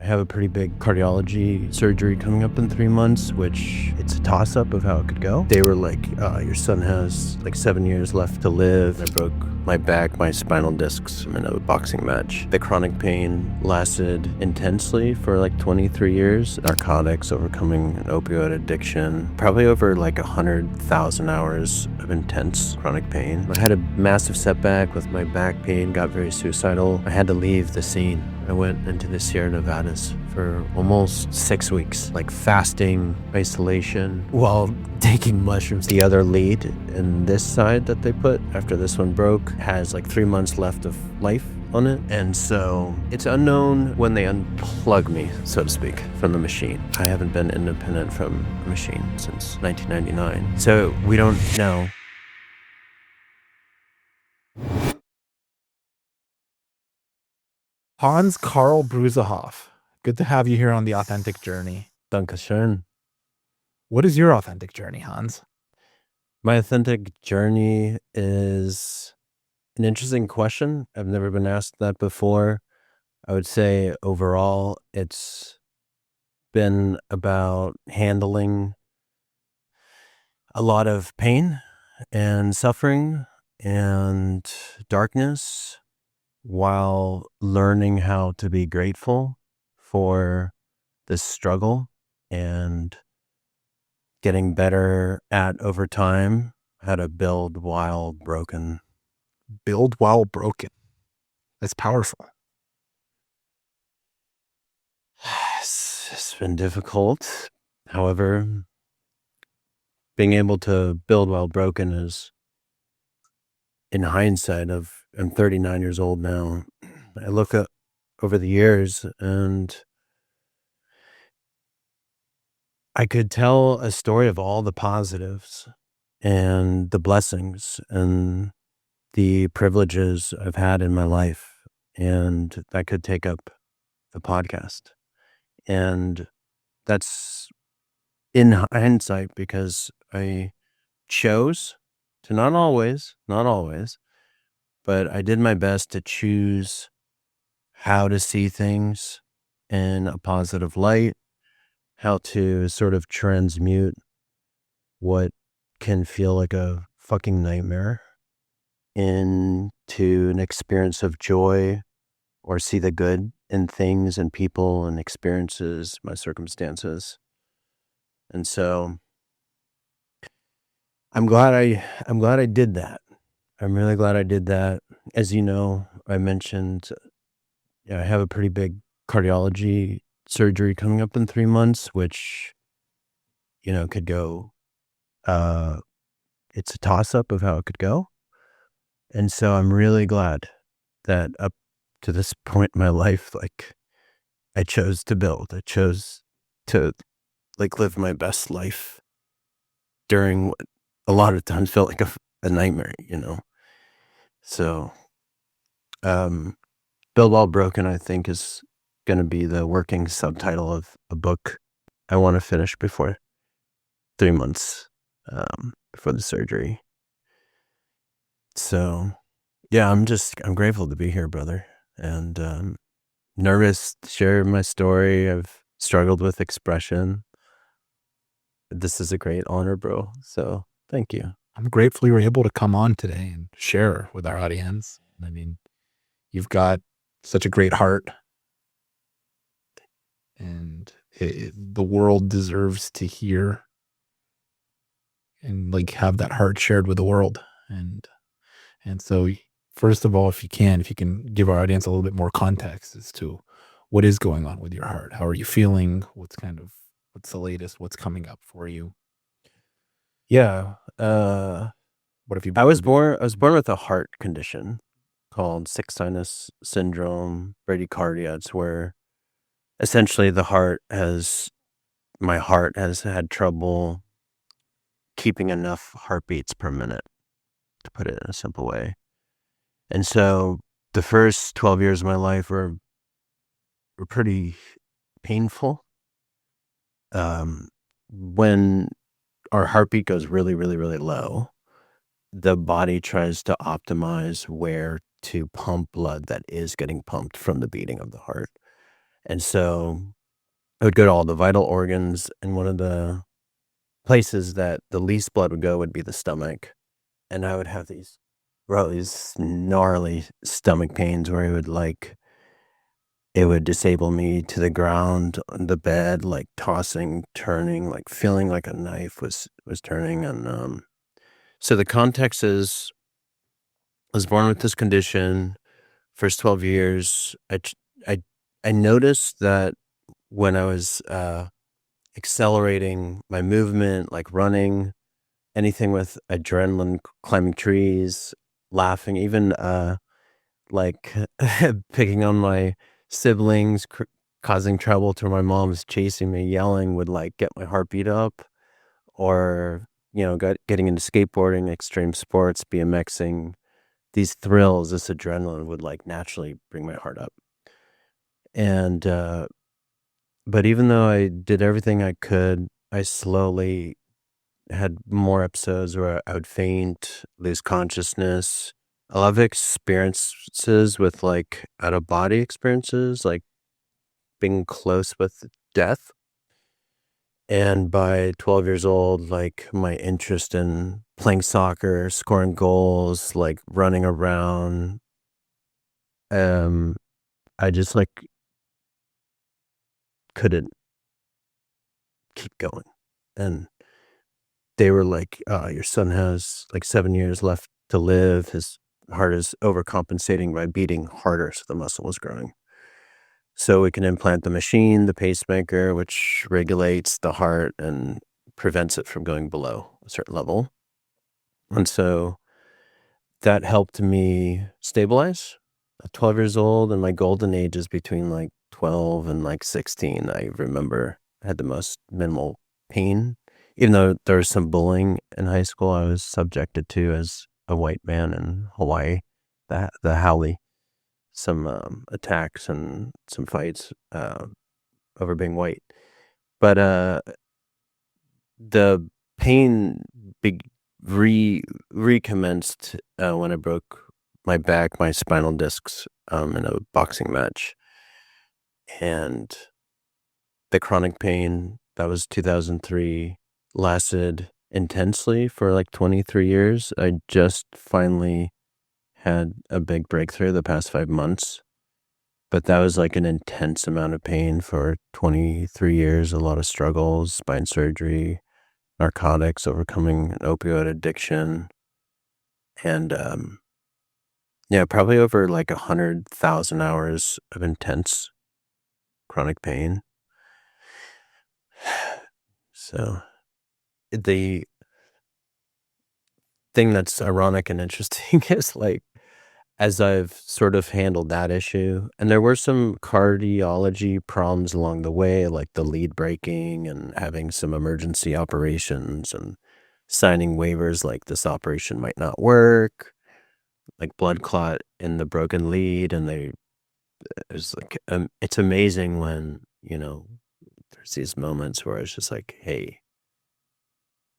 have a pretty big cardiology surgery coming up in 3 months, which it's a toss-up of how it could go. They were like, your son has like 7 years left to live. I broke my back, my spinal discs in a boxing match. The chronic pain lasted intensely for like 23 years. Narcotics, overcoming an opioid addiction, probably over like 100,000 hours of intense chronic pain. I had a massive setback with my back pain, got very suicidal. I had to leave the scene. I went into the Sierra Nevadas for almost 6 weeks, like fasting, isolation, while taking mushrooms. The other lead in this side that they put after this one broke has like 3 months left of life on it. And so it's unknown when they unplug me, so to speak, from the machine. I haven't been independent from a machine since 1999. So we don't know. Hans Karl Bruesehoff, good to have you here on The Authentic Journey. Dankeschön. What is your authentic journey, Hans? My authentic journey is an interesting question. I've never been asked that before. I would say overall, it's been about handling a lot of pain and suffering and darkness while learning how to be grateful for this struggle and getting better at over time how to build while broken. Build while broken. That's powerful. It's been difficult. However, being able to build while broken is, in hindsight, I'm 39 years old now. I look at over the years and I could tell a story of all the positives and the blessings and the privileges I've had in my life. And that could take up the podcast. And that's in hindsight because I chose to not always, but I did my best to choose how to see things in a positive light, how to sort of transmute what can feel like a fucking nightmare into an experience of joy, or see the good in things and people and experiences, my circumstances. And so I'm glad I did that. I'm really glad I did that. As you know, I mentioned, I have a pretty big cardiology surgery coming up in 3 months, which, could go, it's a toss-up of how it could go. And so I'm really glad that up to this point in my life, like, I chose to build. I chose to, like, live my best life during what a lot of times felt like a nightmare, So, Build While Broken, I think, is going to be the working subtitle of a book I want to finish before 3 months before the surgery. So, yeah, I'm grateful to be here, brother, and nervous to share my story. I've struggled with expression. This is a great honor, bro. So thank you. I'm grateful you were able to come on today and share with our audience. I mean, you've got such a great heart, and the world deserves to hear and like have that heart shared with the world. And so, first of all, if you can give our audience a little bit more context as to what is going on with your heart. How are you feeling? What's the latest? What's coming up for you? Yeah. What have you I was born with a heart condition called sinus syndrome, bradycardia. It's where essentially my heart has had trouble keeping enough heartbeats per minute, to put it in a simple way. And so the first 12 years of my life were pretty painful. When our heartbeat goes really, really, really low, the body tries to optimize where to pump blood that is getting pumped from the beating of the heart. And so I would go to all the vital organs, and one of the places that the least blood would go would be the stomach. And I would have these gnarly stomach pains where it would disable me to the ground on the bed, like tossing, turning, like feeling like a knife was turning. And so the context is, I was born with this condition. First 12 years, I I noticed that when I was accelerating my movement, like running, anything with adrenaline, climbing trees, laughing, even like picking on my siblings, causing trouble to my mom's chasing me, yelling would like get my heartbeat up, or getting into skateboarding, extreme sports, BMXing. These thrills, this adrenaline would like naturally bring my heart up. And but even though I did everything I could, I slowly had more episodes where I would faint, lose consciousness. A lot of experiences with like out of body experiences, like being close with death. And by 12 years old, like my interest in playing soccer, scoring goals, like running around, I just like couldn't keep going. And they were like, your son has like 7 years left to live. His heart is overcompensating by beating harder, so the muscle was growing. So we can implant the machine, the pacemaker, which regulates the heart and prevents it from going below a certain level. And so that helped me stabilize at 12 years old. And my golden age is between like 12 and like 16. I remember I had the most minimal pain, even though there was some bullying in high school I was subjected to as a white man in Hawaii, the haole, some attacks and some fights over being white. But the pain recommenced when I broke my back, my spinal discs in a boxing match. And the chronic pain, that was 2003, lasted intensely for like 23 years. I just finally had a big breakthrough the past 5 months. But that was like an intense amount of pain for 23 years, a lot of struggles, spine surgery, narcotics, overcoming an opioid addiction. And yeah, probably over like 100,000 hours of intense chronic pain. So the thing that's ironic and interesting is like, as I've sort of handled that issue, and there were some cardiology problems along the way, like the lead breaking and having some emergency operations and signing waivers like this operation might not work, like blood clot in the broken lead. And it's like, it's amazing when, there's these moments where it's just like, hey,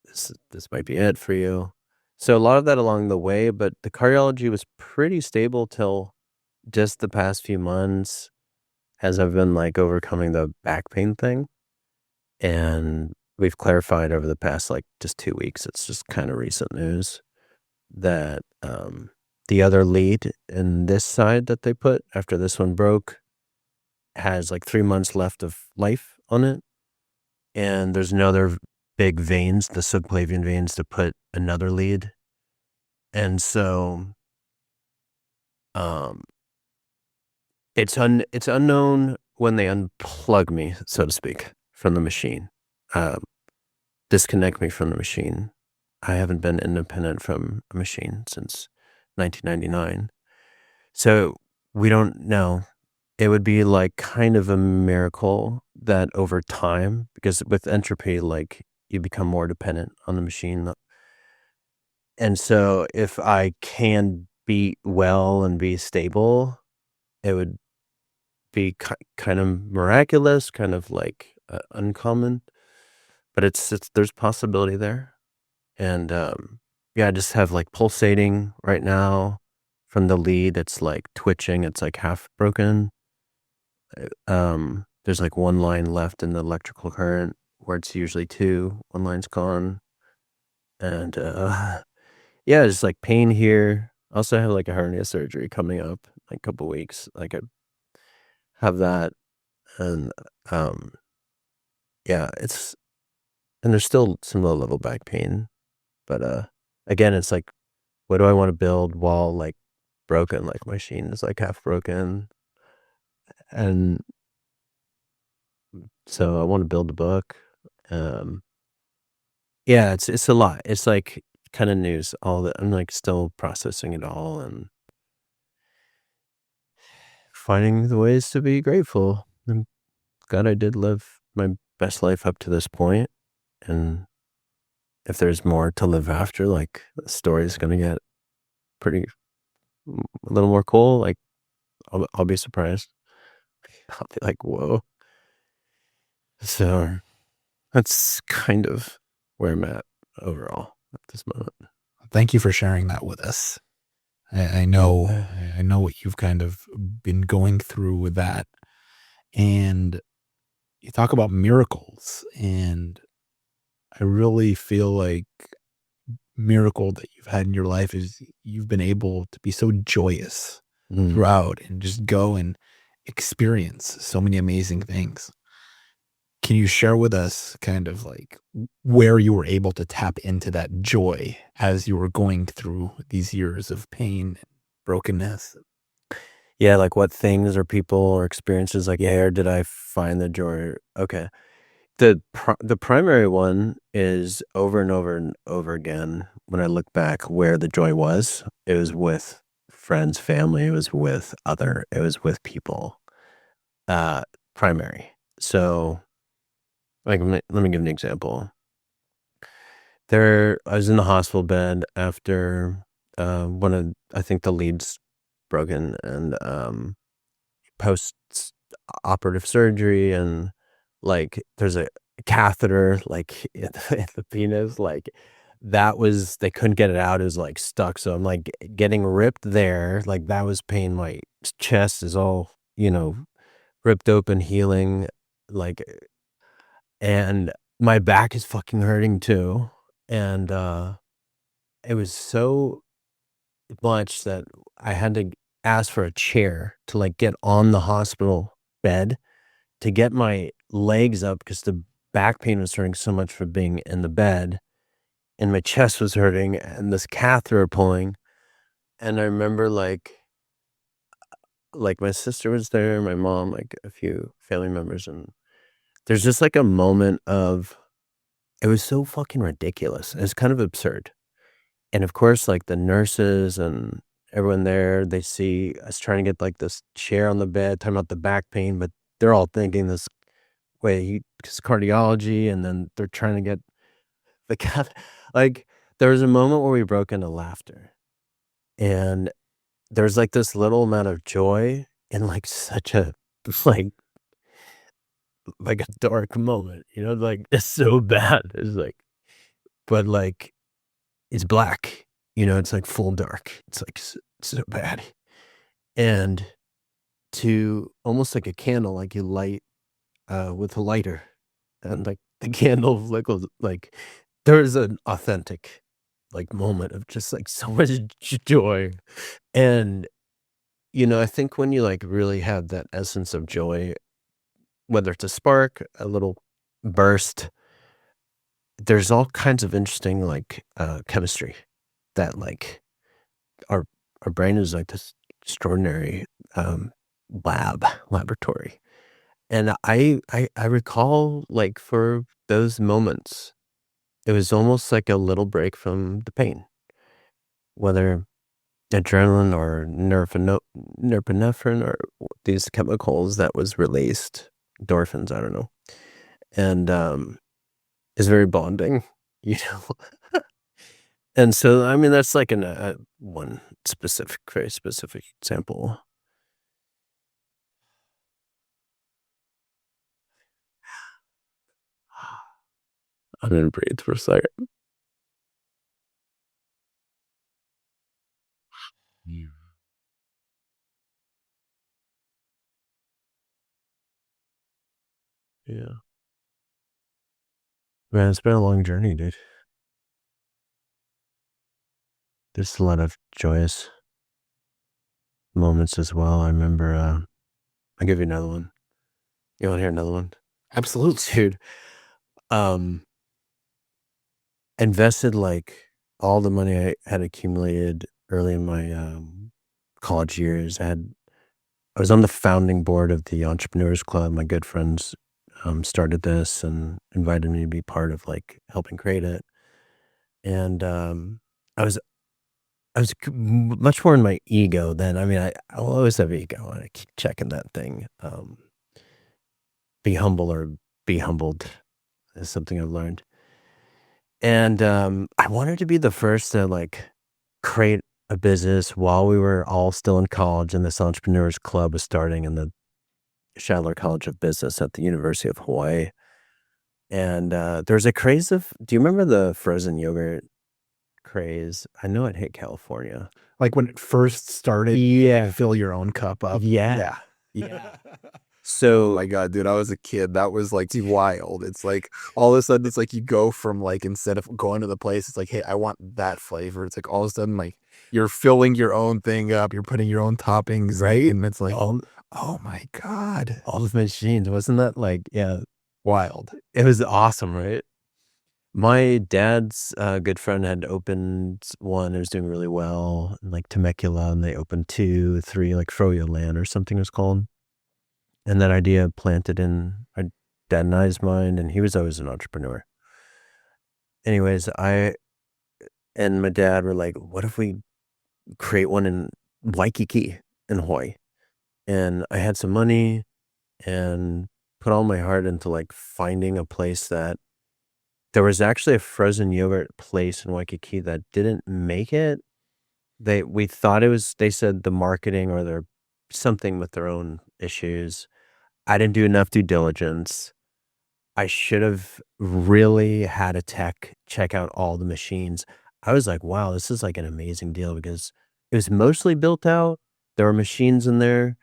this might be it for you. So a lot of that along the way, but the cardiology was pretty stable till just the past few months as I've been like overcoming the back pain thing. And we've clarified over the past like just 2 weeks, it's just kind of recent news that the other lead in this side that they put after this one broke has like 3 months left of life on it. And there's another big veins, the subclavian veins, to put another lead. And so it's unknown when they unplug me, so to speak, from the machine, disconnect me from the machine. I haven't been independent from a machine since 1999. So we don't know. It would be like kind of a miracle that over time, because with entropy, like you become more dependent on the machine. And so if I can be well and be stable, it would be kind of miraculous, kind of like uncommon, but it's there's possibility there. And yeah, I just have like pulsating right now from the lead. It's like twitching. It's like half broken. there's like one line left in the electrical current where it's usually two. One line's gone. And yeah, it's like pain here. Also have like a hernia surgery coming up like a couple weeks. Like I have that. And yeah, and there's still some low level back pain. But again, it's like, what do I want to build while like broken? Like my machine is like half broken. And so I want to build a book. Um, yeah, it's a lot. It's like kind of news. All that I'm like still processing it all and finding the ways to be grateful. I'm glad I did live my best life up to this point. And if there's more to live after, like the story's gonna get pretty a little more cool. Like I'll be surprised. I'll be like, whoa. So that's kind of where I'm at overall at this moment. Thank you for sharing that with us. I know, I know what you've kind of been going through with that. And you talk about miracles, and I really feel like miracle that you've had in your life is you've been able to be so joyous Mm. throughout and just go and experience so many amazing things. Can you share with us kind of like where you were able to tap into that joy as you were going through these years of pain and brokenness? Yeah, like what things or people or experiences, like, yeah, or did I find the joy? Okay. The primary one is over and over and over again. When I look back where the joy was, it was with friends, family, it was with people. Uh, primary. So, like, let me give an example. I was in the hospital bed after one of, I think the lead's broken, and post operative surgery, and like there's a catheter like in the penis, like that was, they couldn't get it out, it was like stuck, so I'm like getting ripped there, like that was pain. My chest is all, ripped open, healing, like, and my back is fucking hurting too. And it was so much that I had to ask for a chair to like get on the hospital bed to get my legs up because the back pain was hurting so much for being in the bed, and my chest was hurting and this catheter pulling. And I remember like my sister was there, my mom, like a few family members, and there's just like a moment of, it was so fucking ridiculous. It's kind of absurd. And of course, like the nurses and everyone there, they see us trying to get like this chair on the bed, talking about the back pain, but they're all thinking this way, because cardiology, and then they're trying to get the cath like, there was a moment where we broke into laughter, and there's, like, this little amount of joy in, like, such a like like a dark moment, like, it's so bad, it's like, but, like, it's black, it's, like, full dark, it's, like, so bad, and to almost like a candle, like, you light, with a lighter, and, like, the candle flickles, like, there's an authentic, like, moment of just, like, so much joy. And, I think when you, like, really have that essence of joy, whether it's a spark, a little burst, there's all kinds of interesting, like, chemistry that, like, our our brain is, like, this extraordinary, um, laboratory. And I recall, like, for those moments, it was almost like a little break from the pain, whether adrenaline or norepinephrine or these chemicals that was released, endorphins, I don't know, and, it's very bonding, you know? And so, I mean, that's like one specific, very specific example. I'm gonna breathe for a second. Yeah. Yeah. Man, it's been a long journey, dude. There's a lot of joyous moments as well. I remember, I'll give you another one. You want to hear another one? Absolutely. Dude, um, invested like all the money I had accumulated early in my college years. I was on the founding board of the Entrepreneurs Club. My good friends started this and invited me to be part of like helping create it. And I was much more in my ego then. I mean, I'll always have ego, and I keep checking that thing. Be humble or be humbled is something I've learned. And I wanted to be the first to like create a business while we were all still in college, and this entrepreneurs club was starting in the Shadler College of Business at the University of Hawaii. And there's a craze of, do you remember the frozen yogurt craze? I know it hit California. Like when it first started, Yeah. fill your own cup up. Yeah. Yeah. Oh So my God, dude, I was a kid. That was like wild. It's like all of a sudden it's like you go from like instead of going to the place, it's like, hey, I want that flavor. It's like all of a sudden like you're filling your own thing up, you're putting your own toppings, Right? And it's like, all oh my God. all the machines, wasn't that like, yeah, Wild. it was awesome, right? My dad's good friend had opened one. It was doing really well in like Temecula, and they opened 2, 3, like Froyo Land or something it was called. And that idea planted in our dad and I's mind, and he was always an entrepreneur. Anyways, I and my dad were like, what if we create one in Waikiki in Hawaii? And I had some money and put all my heart into like finding a place that there was actually a frozen yogurt place in Waikiki that didn't make it. We thought it was, they said the marketing or their something with their own issues. I didn't do enough due diligence. I should have really had a tech check out all the machines. I was like, wow, this is like an amazing deal because it was mostly built out. There were machines in there,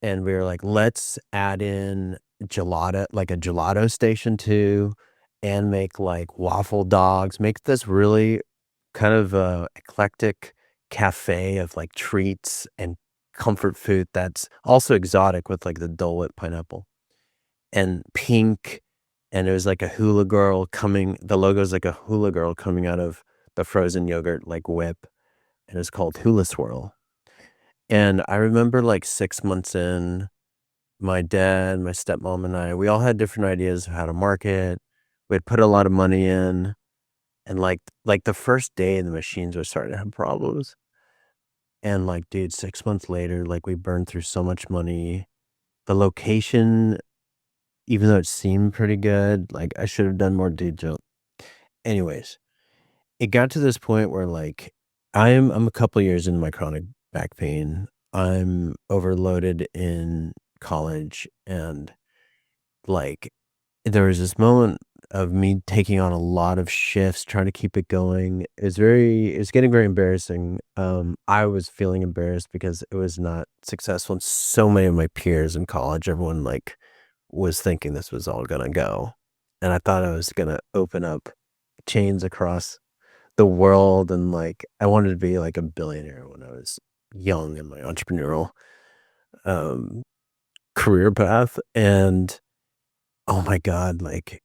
and we were like, let's add in gelato, like a gelato station too, and make like waffle dogs, make this really kind of eclectic cafe of like treats and comfort food that's also exotic with like the Dole Whip pineapple and pink. And it was like a hula girl coming, the logo is like a hula girl coming out of the frozen yogurt like whip. And it's called Hula Swirl. And I remember like 6 months in, my dad, my stepmom, and I, we all had different ideas of how to market. We had put a lot of money in, and like the first day, the machines were starting to have problems. And like, dude, 6 months later, like we burned through so much money. The location, even though it seemed pretty good, like I should have done more due diligence. Anyways, it got to this point where like I'm a couple years into my chronic back pain. I'm overloaded in college, and like there was this moment of me taking on a lot of shifts, trying to keep it going. It's getting very embarrassing. I was feeling embarrassed because it was not successful. And so many of my peers in college, everyone like was thinking this was all gonna go. And I thought I was gonna open up chains across the world, and like I wanted to be like a billionaire when I was young in my entrepreneurial um career path. And oh my God, like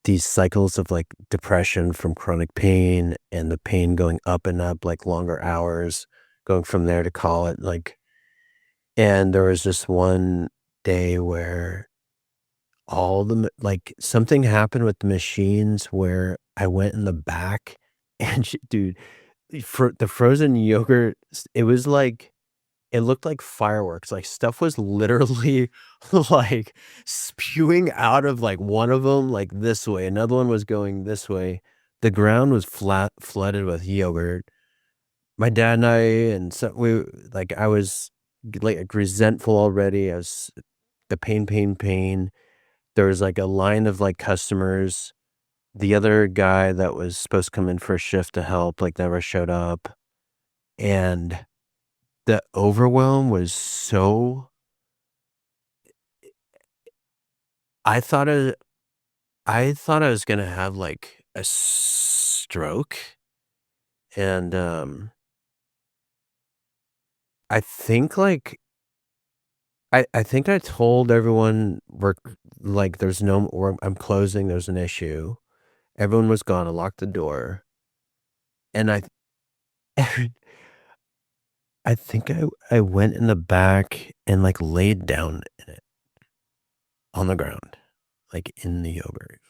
these cycles of like depression from chronic pain, and the pain going up and up, like longer hours, going from there to call it like, and there was just one day where like something happened with the machines where I went in the back and dude, for the frozen yogurt, it was like, it looked like fireworks, like, stuff was literally, like, spewing out of, like, one of them, like, this way, another one was going this way. The ground was flooded with yogurt. My dad and I, and so like, I was, like, resentful already. I was the pain. There was, like, a line of, like, customers. The other guy that was supposed to come in for a shift to help, like, never showed up, and the overwhelm was so I thought I thought I was gonna have like a stroke, and I think like I think I told everyone like there's no or I'm closing, there's an issue. Everyone was gone. I locked the door, and I think I went in the back and like laid down in it on the ground, like in the yogurt,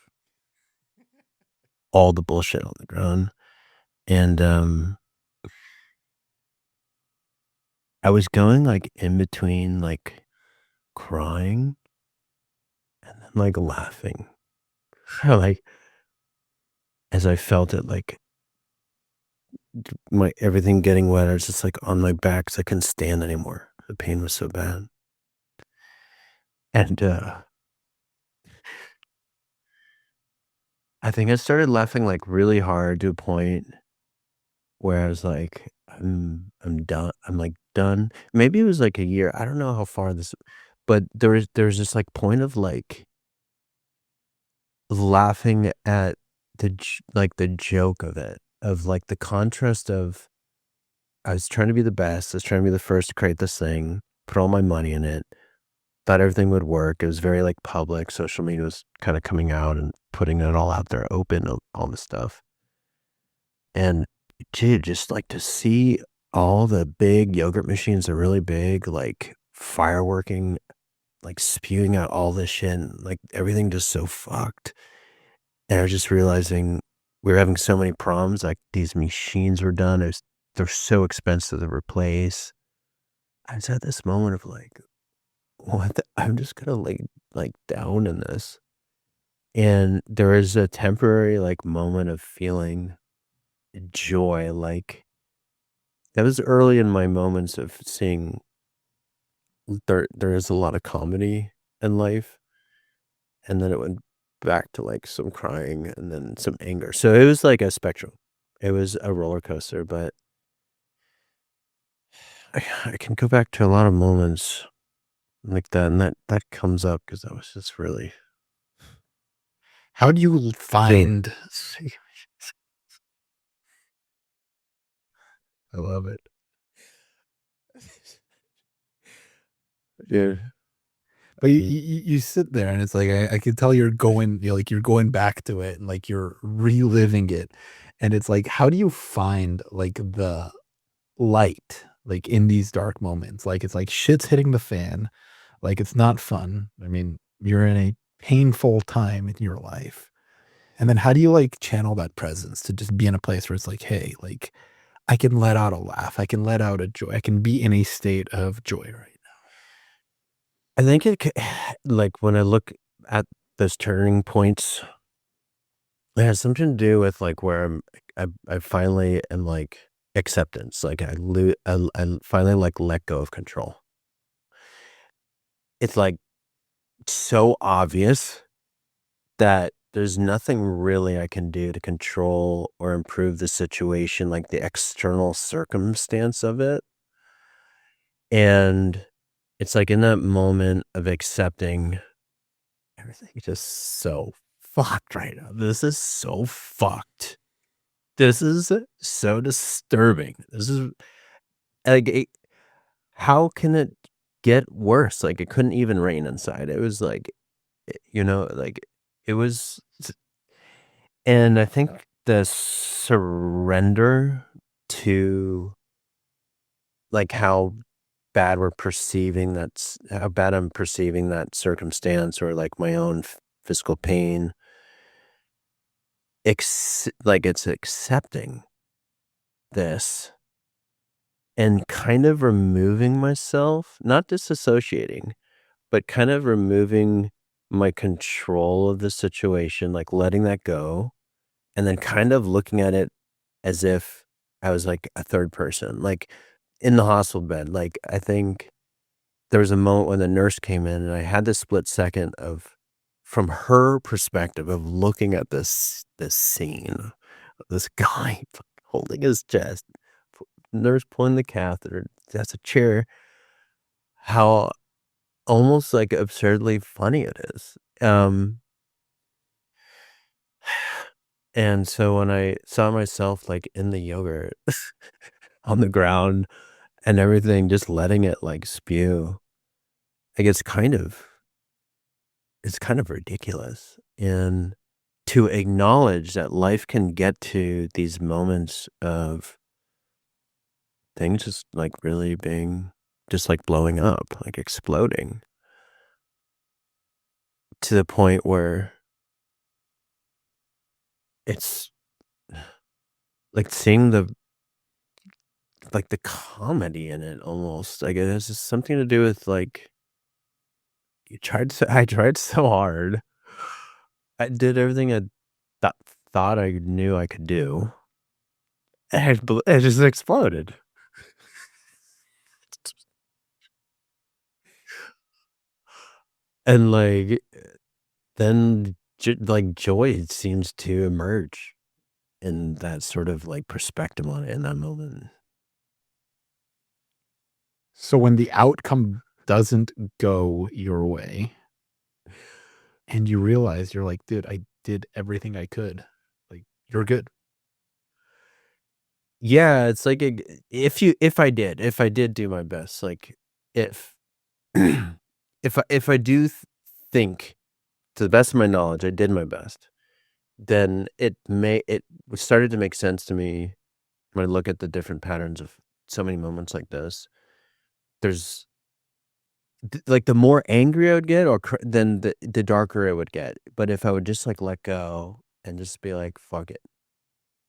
all the bullshit on the ground, and I was going like in between like crying and then like laughing, like as I felt it like my everything getting wet. I was just like on my back because I couldn't stand anymore. The pain was so bad. And I think I started laughing like really hard to a point where I was like, I'm done. I'm like done. Maybe it was like a year. I don't know how far this, but there's this like point of like laughing at like the joke of it, of like the contrast of I was trying to be the best. I was trying to be the first to create this thing, put all my money in it, thought everything would work. It was very like public. Social media was kind of coming out and putting it all out there, open, all this stuff. And dude, just like to see all the big yogurt machines are really big, like fireworking, like spewing out all this shit, and, like everything just so fucked. And I was just realizing we were having so many problems. Like these machines were done. They're so expensive to replace. I just had this moment of like, I'm just gonna lay like down in this. And there is a temporary like moment of feeling joy. Like that was early in my moments of seeing there is a lot of comedy in life. And then it went back to like some crying and then some anger. So it was like a spectrum. It was a roller coaster, but I can go back to a lot of moments like that, and that comes up because I was just really How do you find I love it. Dude. but you sit there and it's like I can tell you're going like you're going back to it and like you're reliving it. And it's like, how do you find like the light like in these dark moments? Like it's like shit's hitting the fan, like it's not fun. I mean, you're in a painful time in your life. And then how do you like channel that presence to just be in a place where it's like, hey, like I can let out a laugh, I can let out a joy, I can be in a state of joy right I think like when I look at those turning points, it has something to do with like where I finally am like acceptance. Like I finally like let go of control. It's like so obvious that there's nothing really I can do to control or improve the situation, like the external circumstance of it. And it's like in that moment of accepting everything is just so fucked right now. This is so fucked. This is so disturbing. This is like, how can it get worse? Like, it couldn't even rain inside. It was like, like it was, and I think the surrender to like how bad I'm perceiving that circumstance or like my own physical pain like it's accepting this and kind of removing myself, not disassociating, but kind of removing my control of the situation, like letting that go, and then kind of looking at it as if I was like a third person, like in the hospital bed. Like I think there was a moment when the nurse came in and I had this split second of from her perspective of looking at this scene of this guy holding his chest, nurse pulling the catheter, that's a chair, how almost like absurdly funny it is. And so when I saw myself like in the yogurt on the ground and everything, just letting it like spew, like it's kind of ridiculous. And to acknowledge that life can get to these moments of things just like really being just like blowing up, like exploding to the point where it's like seeing the comedy in it almost. Like it has just something to do with like I tried so hard. I did everything I th- thought I knew I could do. And it just exploded. And like then like joy seems to emerge in that sort of like perspective on it in that moment. So when the outcome doesn't go your way and you realize you're like, dude, I did everything I could. Like, you're good. Yeah, it's like if I did do my best, like if if I do think to the best of my knowledge I did my best, then it started to make sense to me when I look at the different patterns of so many moments like this. There's like the more angry I would get, or then the darker it would get. But if I would just like let go and just be like, fuck it,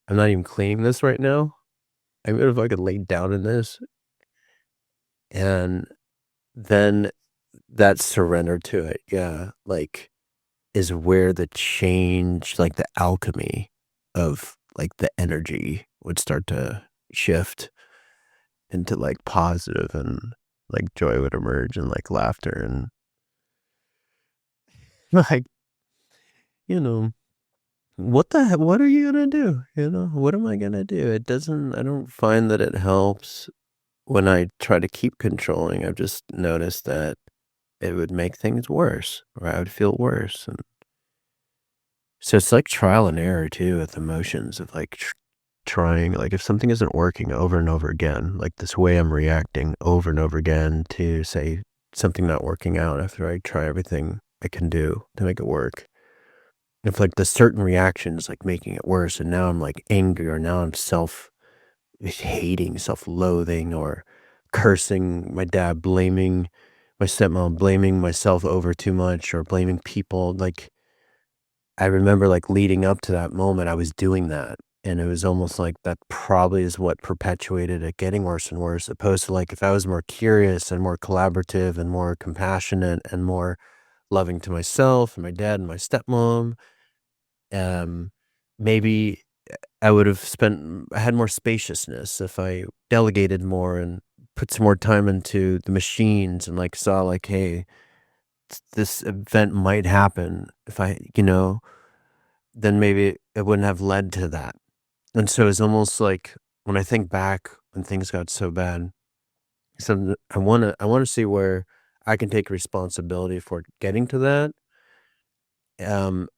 I'm not even cleaning this right now. I mean, if I could lay down in this, and then that surrender to it, yeah, like is where the change, like the alchemy of like the energy would start to shift into like positive, and like joy would emerge and like laughter and like, you know, what are you gonna do? You know, what am I gonna do? I don't find that it helps when I try to keep controlling. I've just noticed that it would make things worse, or I would feel worse. And so it's like trial and error too with emotions of like trying, like if something isn't working over and over again, like this way I'm reacting over and over again to say something not working out after I try everything I can do to make it work. If like the certain reaction is like making it worse, and now I'm like angry, or now I'm self-hating, self-loathing, or cursing my dad, blaming my stepmom, blaming myself over too much, or blaming people. Like I remember like leading up to that moment, I was doing that. And it was almost like that probably is what perpetuated it getting worse and worse, opposed to like if I was more curious and more collaborative and more compassionate and more loving to myself and my dad and my stepmom, maybe I had more spaciousness if I delegated more and put some more time into the machines, and like saw like, hey, this event might happen if then maybe it wouldn't have led to that. And so it's almost like when I think back when things got so bad, so I wanna see where I can take responsibility for getting to that,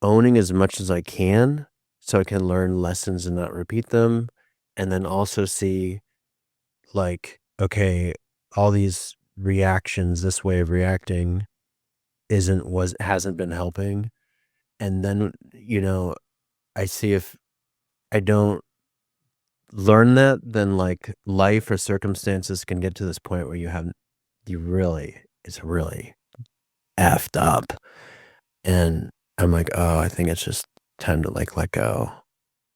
owning as much as I can so I can learn lessons and not repeat them, and then also see like, okay, all these reactions, this way of reacting hasn't been helping. And then, I see if I don't learn that, then like life or circumstances can get to this point where it's really effed up. And I'm like, oh, I think it's just time to like let go,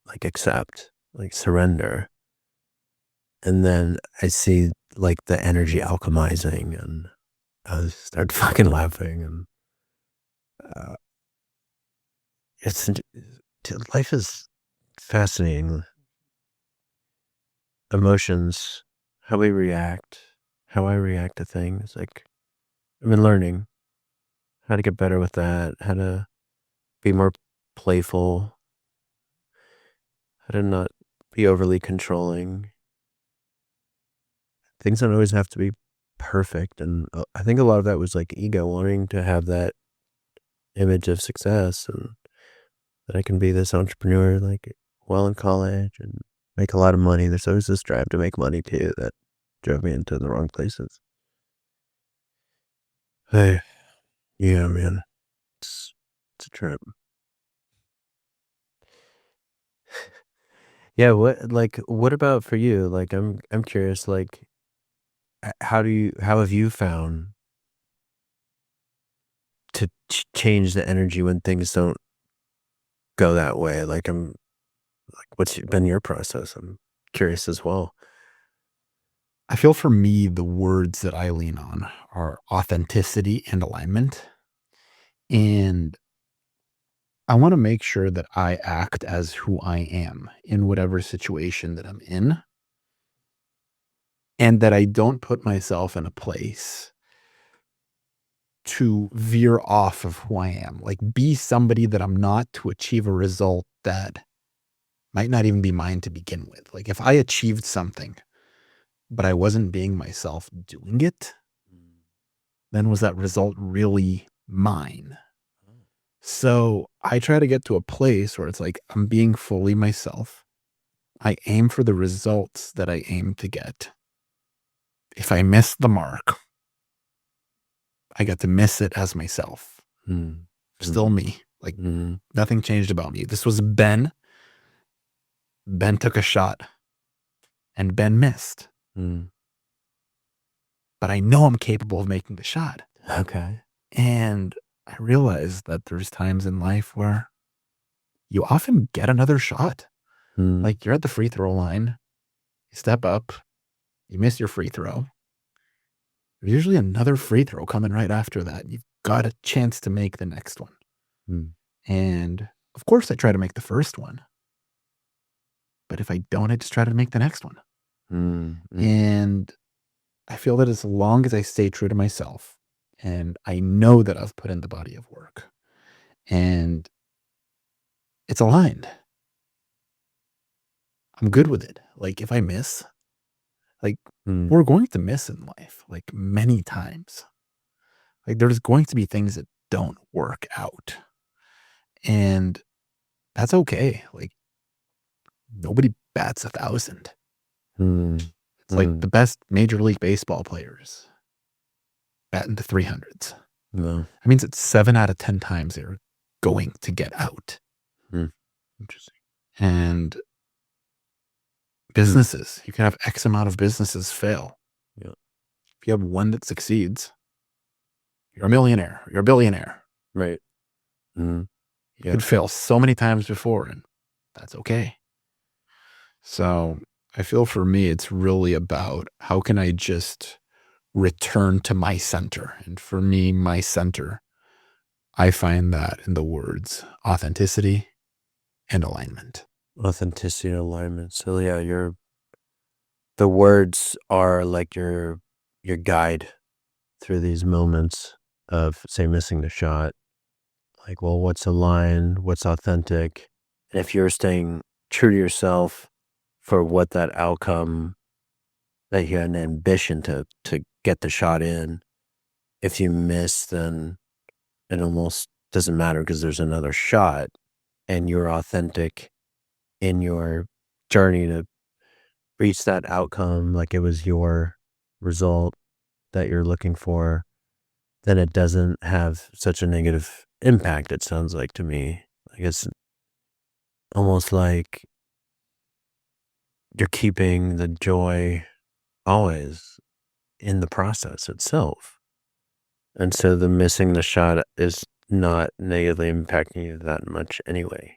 like accept, like surrender. And then I see like the energy alchemizing, and I just start fucking laughing. And uh, it's life is fascinating. Emotions, how we react, how I react to things. Like I've been learning how to get better with that, how to be more playful, how to not be overly controlling. Things don't always have to be perfect. And I think a lot of that was like ego, wanting to have that image of success and that I can be this entrepreneur like well in college and make a lot of money. There's always this drive to make money too that drove me into the wrong places. Hey, yeah, man, it's a trip. Yeah, what about for you? Like I'm curious, like how have you found to change the energy when things don't go that way? Like what's been your process? I'm curious as well. I feel for me, the words that I lean on are authenticity and alignment. And I want to make sure that I act as who I am in whatever situation that I'm in, and that I don't put myself in a place to veer off of who I am, like be somebody that I'm not to achieve a result that might not even be mine to begin with. Like if I achieved something, but I wasn't being myself doing it, then was that result really mine? So I try to get to a place where it's like I'm being fully myself. I aim for the results that I aim to get. If I miss the mark, I got to miss it as myself. Still me. Like nothing changed about me. This was Ben. Ben took a shot and Ben missed. But I know I'm capable of making the shot. Okay. And I realized that there's times in life where you often get another shot. Like you're at the free throw line, you step up, you miss your free throw. There's usually another free throw coming right after that. You've got a chance to make the next one. And of course I try to make the first one. But if I don't, I just try to make the next one. And I feel that as long as I stay true to myself and I know that I've put in the body of work and it's aligned, I'm good with it. Like if I miss, like we're going to miss in life, like many times. Like there's going to be things that don't work out. And that's okay. Like nobody bats 1,000. It's like the best Major League Baseball players bat in the 300s. No. That means it's 7 out of 10 times they're going to get out. Interesting. And businesses, you can have X amount of businesses fail. Yeah. If you have one that succeeds, you're a millionaire, you're a billionaire. Right. You could fail so many times before, and that's okay. So I feel for me, it's really about how can I just return to my center? And for me, my center, I find that in the words authenticity and alignment. Authenticity and alignment. So yeah, the words are like your guide through these moments of, say, missing the shot. Like, well, what's aligned, what's authentic, and if you're staying true to yourself for what that outcome that you had an ambition to get the shot in. If you miss, then it almost doesn't matter because there's another shot, and you're authentic in your journey to reach that outcome, like it was your result that you're looking for, then it doesn't have such a negative impact, it sounds like to me. Like it's almost like you're keeping the joy always in the process itself. And so the missing the shot is not negatively impacting you that much anyway.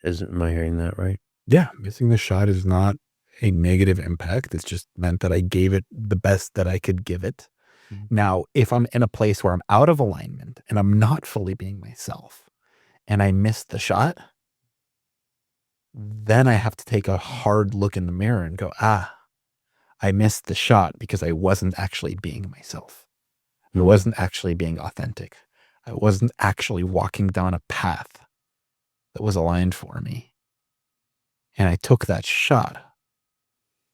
Am I hearing that right? Yeah, missing the shot is not a negative impact. It's just meant that I gave it the best that I could give it. Now, if I'm in a place where I'm out of alignment and I'm not fully being myself and I miss the shot, then I have to take a hard look in the mirror and go, I missed the shot because I wasn't actually being myself. I wasn't actually being authentic. I wasn't actually walking down a path that was aligned for me. And I took that shot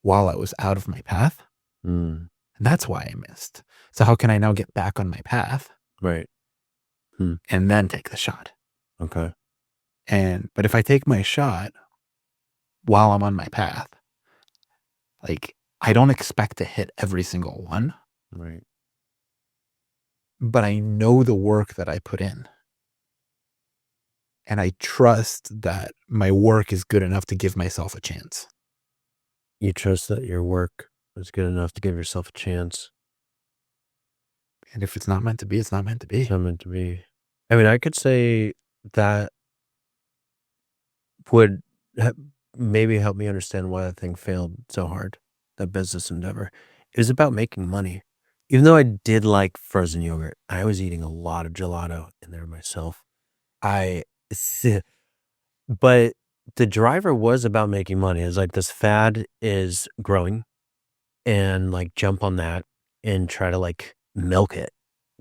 while I was out of my path. And And that's why I missed. So how can I now get back on my path Right. and then take the shot? Okay. But if I take my shot while I'm on my path, like, I don't expect to hit every single one, Right. but I know the work that I put in. And I trust that my work is good enough to give myself a chance. You trust that your work is good enough to give yourself a chance. And if it's not meant to be, it's not meant to be. It's not meant to be. I mean, I could say that would maybe help me understand why that thing failed so hard, that business endeavor. It was about making money. Even though I did like frozen yogurt, I was eating a lot of gelato in there myself. But the driver was about making money. It's like this fad is growing and like jump on that and try to like milk it,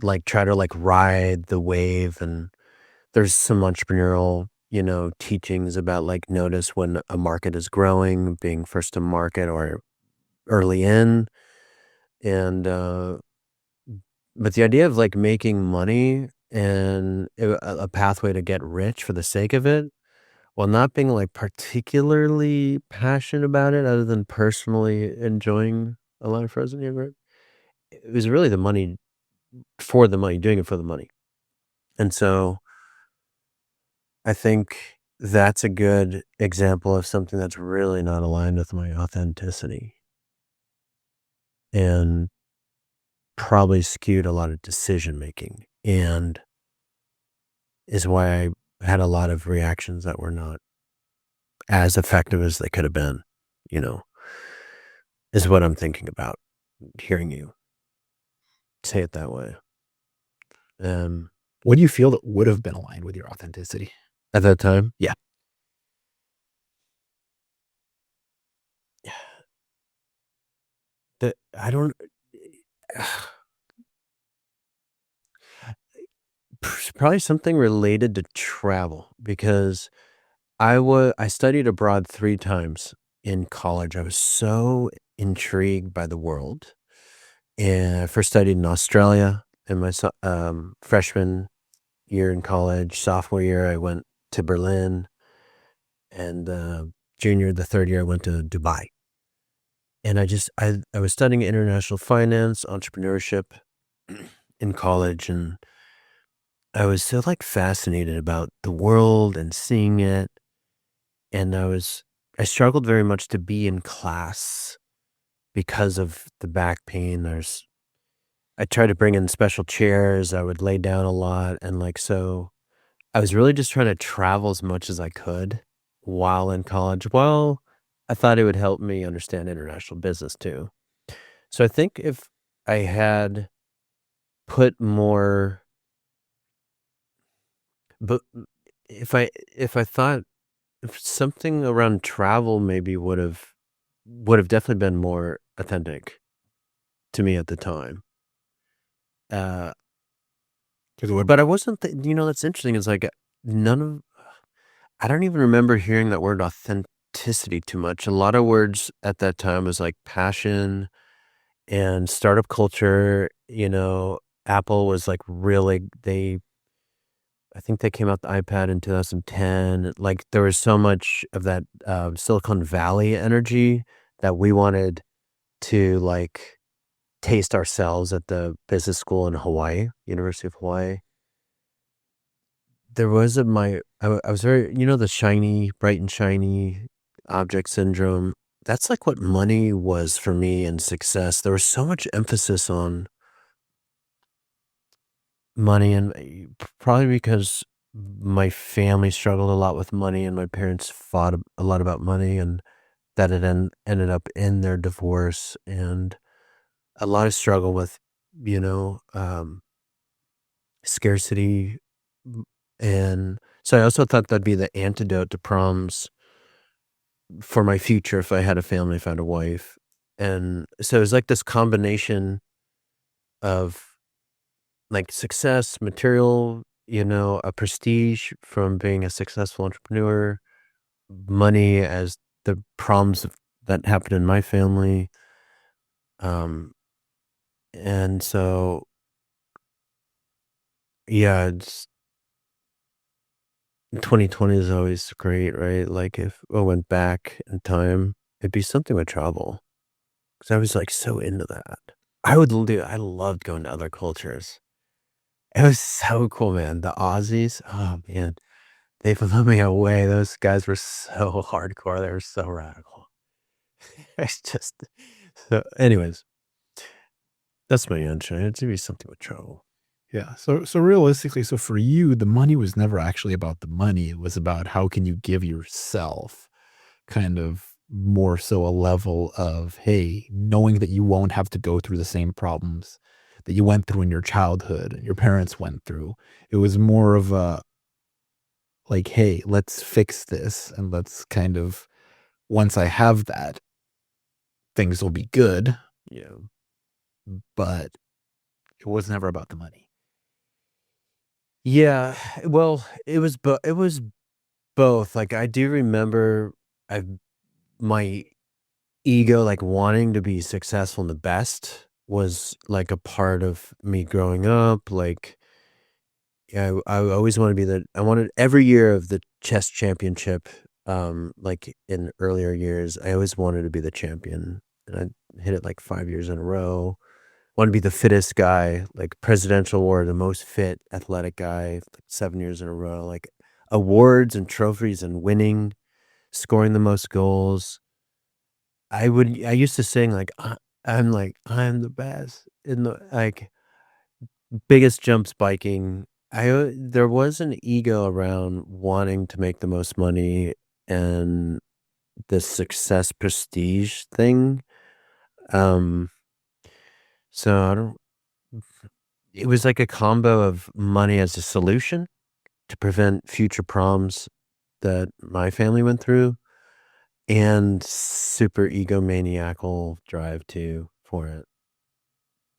like try to like ride the wave. And there's some entrepreneurial, teachings about like notice when a market is growing, being first to market or early in. And, but the idea of like making money and a pathway to get rich for the sake of it, while not being like particularly passionate about it, other than personally enjoying a lot of frozen yogurt, it was really the money for the money, doing it for the money. And so I think that's a good example of something that's really not aligned with my authenticity and probably skewed a lot of decision making, and is why I had a lot of reactions that were not as effective as they could have been, is what I'm thinking about hearing you say it that way. What do you feel that would have been aligned with your authenticity? At that time? Yeah. I don't probably something related to travel, because I studied abroad 3 times in college. I was so intrigued by the world. And I first studied in Australia in my freshman year in college. Sophomore year, I went to Berlin. And the third year, I went to Dubai. And I was studying international finance, entrepreneurship in college. And I was so like fascinated about the world and seeing it. And I struggled very much to be in class because of the back pain. I tried to bring in special chairs. I would lay down a lot. And like, so I was really just trying to travel as much as I could while in college. Well, I thought it would help me understand international business too. So I think if I had put more, but if I thought if something around travel maybe would have definitely been more authentic to me at the time. Uh, but I wasn't, that's interesting. It's like I don't even remember hearing that word authenticity too much. A lot of words at that time was like passion and startup culture. Apple was like really, I think they came out the iPad in 2010. Like there was so much of that Silicon Valley energy that we wanted to like taste ourselves at the business school in Hawaii, University of Hawaii. There was I was very, the shiny, bright and shiny object syndrome. That's like what money was for me and success. There was so much emphasis on money, and probably because my family struggled a lot with money and my parents fought a lot about money, and that it ended up in their divorce, and a lot of struggle with, scarcity. And so I also thought that'd be the antidote to problems for my future if I had a family, if I had a wife. And so it's like this combination of like success, material, a prestige from being a successful entrepreneur, money as the problems that happened in my family. Um, And so, yeah, it's 2020 is always great, right? Like if I went back in time, it'd be something with travel because I was like so into that. I loved going to other cultures. It was so cool, man. The Aussies, oh man, they blew me away. Those guys were so hardcore. They were so radical. It's just so. Anyways, that's my answer. It'd be something with travel. Yeah. So realistically, so for you, the money was never actually about the money. It was about how can you give yourself kind of more so a level of, hey, knowing that you won't have to go through the same problems that you went through in your childhood and your parents went through. It was more of a like, hey, let's fix this and let's kind of once I have that, things will be good, Yeah. but it was never about the money. Yeah. Well, it was both. Like I do remember I my ego, like wanting to be successful and the best was like a part of me growing up. Like, yeah, I always want to be I wanted every year of the chess championship. Like in earlier years, I always wanted to be the champion, and I hit it like 5 years in a row. Want to be the fittest guy, like presidential award, the most fit athletic guy, like 7 years in a row. Like awards and trophies and winning, scoring the most goals. I used to sing I'm the best in the like biggest jumps biking. There was an ego around wanting to make the most money and the success prestige thing. Um, so I don't. It was like a combo of money as a solution to prevent future problems that my family went through, and super egomaniacal drive too for it.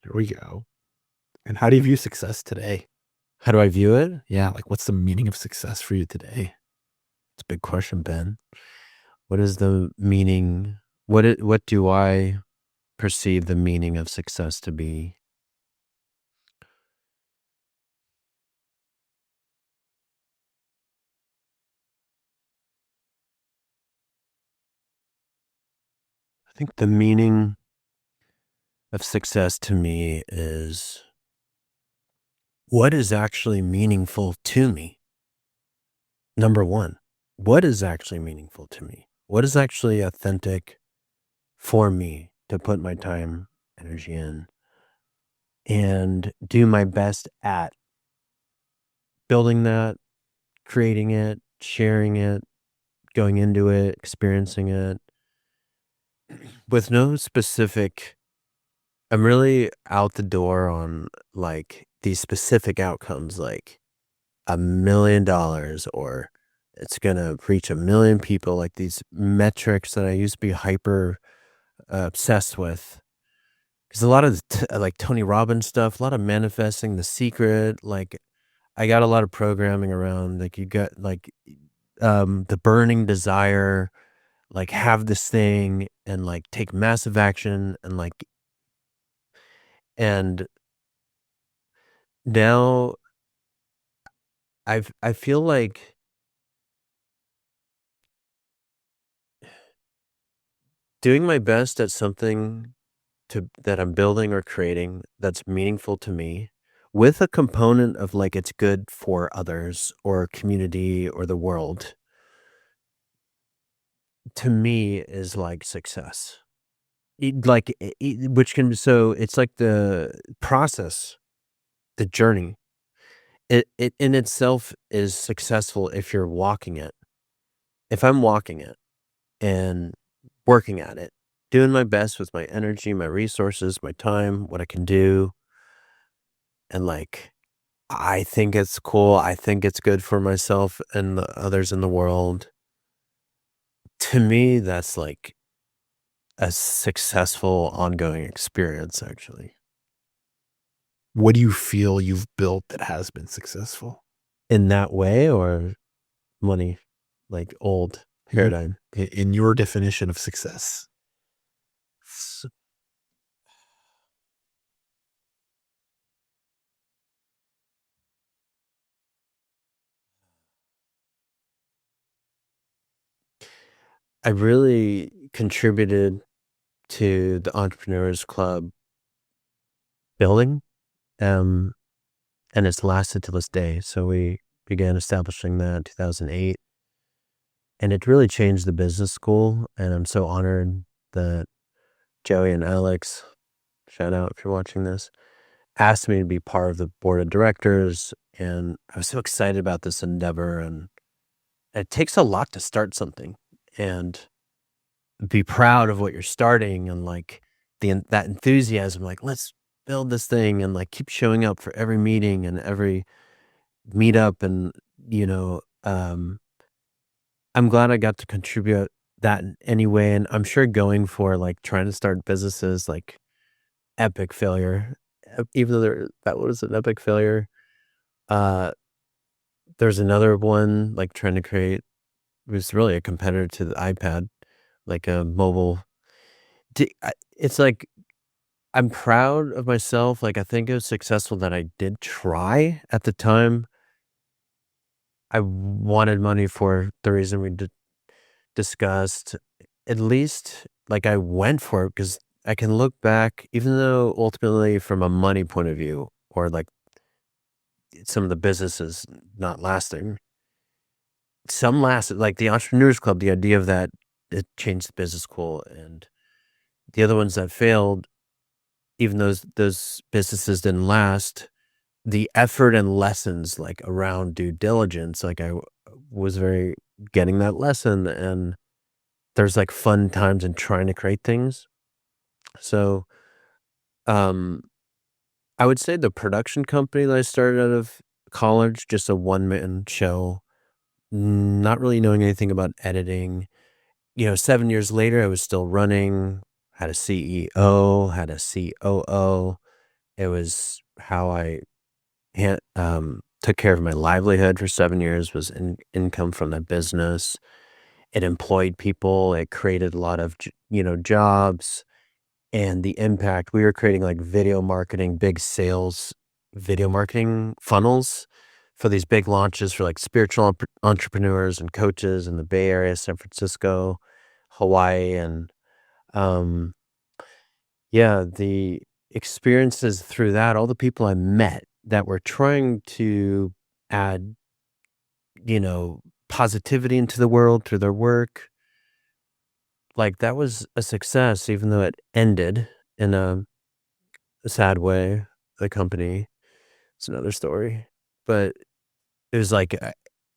There we go. And how do you view success today? How do I view it? Yeah, like what's the meaning of success for you today? It's a big question, Ben. What is the meaning? What do I perceive the meaning of success to be? I think the meaning of success to me is what is actually meaningful to me. Number one, what is actually meaningful to me? What is actually authentic for me to put my time, energy in, and do my best at building that, creating it, sharing it, going into it, experiencing it with no specific. I'm really out the door on like these specific outcomes, like $1 million or it's gonna reach 1 million people, like these metrics that I used to be hyper obsessed with. Because a lot of like Tony Robbins stuff, a lot of manifesting, The Secret, like I got a lot of programming around like you got like the burning desire, like have this thing and like take massive action and now I feel like doing my best at something that I'm building or creating that's meaningful to me with a component of like it's good for others or community or the world to me is like success. Which can so it's like the process, the journey. It in itself is successful if you're walking it. If I'm walking it and working at it, doing my best with my energy, my resources, my time, what I can do, and like I think it's cool. I think it's good for myself and the others in the world. To me, that's like a successful ongoing experience, actually. What do you feel you've built that has been successful? In that way, or money, like old Mhm. paradigm. In your definition of success? S- I really contributed to the Entrepreneurs Club building, and it's lasted to this day. So we began establishing that in 2008, and it really changed the business school. And I'm so honored that Joey and Alex, shout out if you're watching this, asked me to be part of the board of directors. And I was so excited about this endeavor. And it takes a lot to start something and be proud of what you're starting, and like that enthusiasm, like let's build this thing, and like keep showing up for every meeting and every meetup. And, you know, I'm glad I got to contribute that in any way. And I'm sure going for like trying to start businesses, like epic failure, even though that was an epic failure. Uh, there's another one like trying to create, it was really a competitor to the iPad, like a mobile. It's like, I'm proud of myself. Like, I think it was successful that I did try at the time. I wanted money for the reason we discussed. At least, like, I went for it because I can look back, even though ultimately from a money point of view, or like some of the businesses not lasting, some lasted, like the Entrepreneurs Club, the idea of that, it changed the business school. And the other ones that failed, even those businesses didn't last, the effort and lessons like around due diligence, like I was very getting that lesson. And there's like fun times in trying to create things. So um I would say the production company that I started out of college, just a one-man show, not really knowing anything about editing. 7 years later I was still running, had a CEO, had a COO. It was how I took care of my livelihood for 7 years, was income from that business. It employed people. It created a lot of, jobs, and the impact. We were creating like video marketing, big sales, video marketing funnels for these big launches for like spiritual entrepreneurs and coaches in the Bay Area, San Francisco, Hawaii. And, um, yeah, the experiences through that, all the people I met that were trying to add, positivity into the world through their work, like that was a success, even though it ended in a sad way. The company, it's another story, but it was like,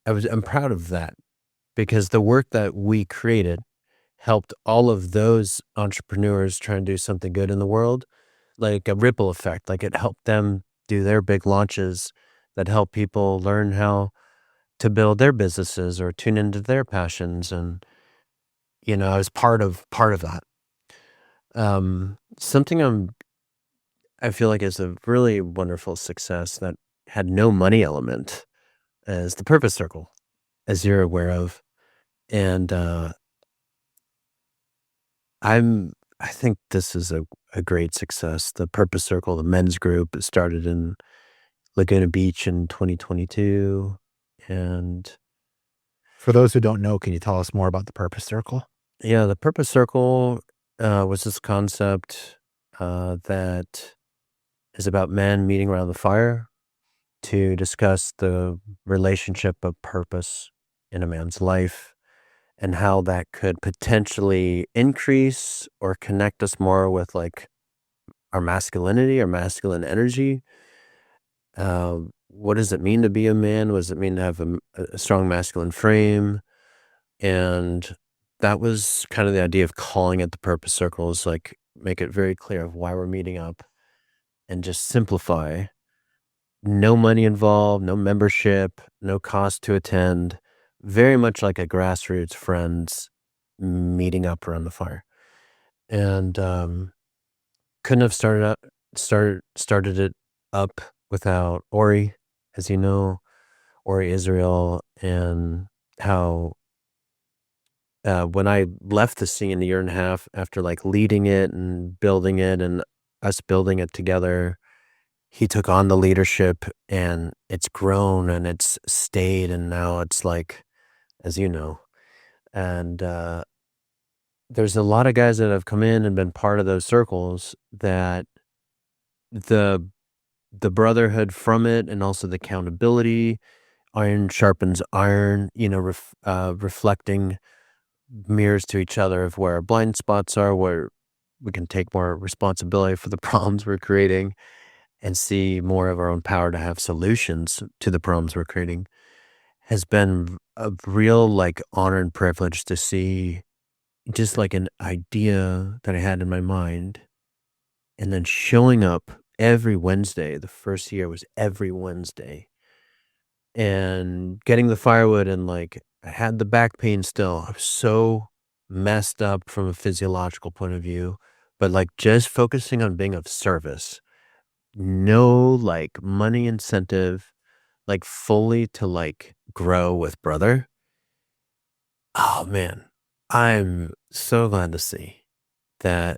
I'm proud of that because the work that we created helped all of those entrepreneurs try and do something good in the world, like a ripple effect. Like it helped them do their big launches that help people learn how to build their businesses or tune into their passions. And, I was part of that. Something I feel like is a really wonderful success that had no money element is the Purpose Circle, as you're aware of. And I think this is a great success. The Purpose Circle, the men's group, it started in Laguna Beach in 2022. And For those who don't know, can you tell us more about the Purpose Circle? yeah, the Purpose Circle was this concept that is about men meeting around the fire to discuss the relationship of purpose in a man's life and how that could potentially increase or connect us more with like our masculinity, our masculine energy. What does it mean to be a man? What does it mean to have a strong masculine frame? And that was kind of the idea of calling it the Purpose Circle, is like make it very clear of why we're meeting up and just simplify. No money involved, no membership, no cost to attend. Very much like a grassroots friends meeting up around the fire. And couldn't have started it up without Ori, as you know, Ori Israel. And how when I left the scene a year and a half after like leading it and building it and us building it together, he took on the leadership, and it's grown and it's stayed, and now it's like, as you know. And there's a lot of guys that have come in and been part of those circles that the brotherhood from it, and also the accountability, iron sharpens iron, reflecting mirrors to each other of where our blind spots are, where we can take more responsibility for the problems we're creating and see more of our own power to have solutions to the problems we're creating, has been a real like honor and privilege to see, just like an idea that I had in my mind, and then showing up every Wednesday. The first year was every Wednesday, and getting the firewood, and like I had the back pain still. I was so messed up from a physiological point of view, but like just focusing on being of service. No like money incentive, like fully to like grow with brother. Oh man, I'm so glad to see that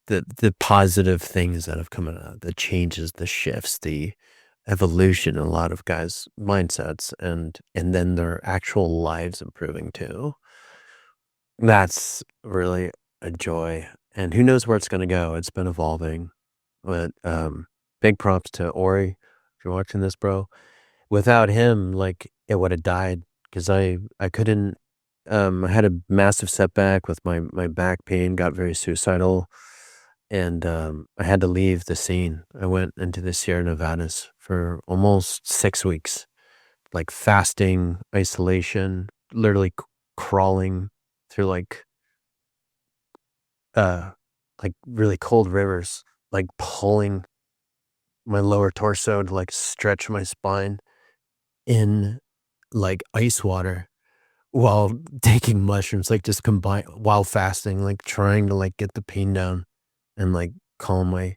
the positive things that have come out, the changes, the shifts, the evolution in a lot of guys' mindsets, and then their actual lives improving too. That's really a joy. And who knows where it's going to go. It's been evolving. But big props to Ori, if you're watching this, bro. Without him, like, it would have died, because I couldn't. I had a massive setback with my back pain, got very suicidal, and I had to leave the scene. I went into the Sierra Nevadas for almost 6 weeks, like fasting, isolation, literally crawling through like really cold rivers, like pulling my lower torso to like stretch my spine in like ice water, while taking mushrooms, like just combine while fasting, like trying to like get the pain down and like calm my.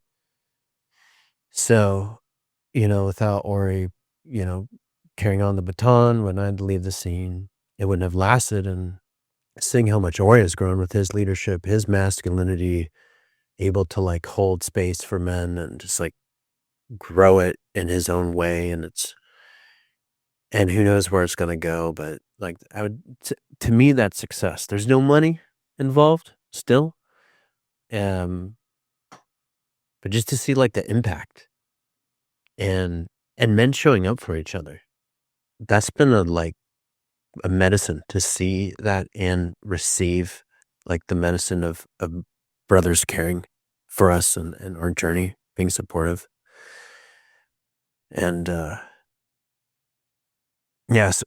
So, without Ori, carrying on the baton when I had to leave the scene, it wouldn't have lasted. And seeing how much Ori has grown with his leadership, his masculinity, able to like hold space for men and just like grow it in his own way. And who knows where it's going to go, but like to me, that's success. There's no money involved still. But just to see like the impact and men showing up for each other, that's been a medicine to see that and receive like the medicine of brothers caring for us and our journey, being supportive. And yes,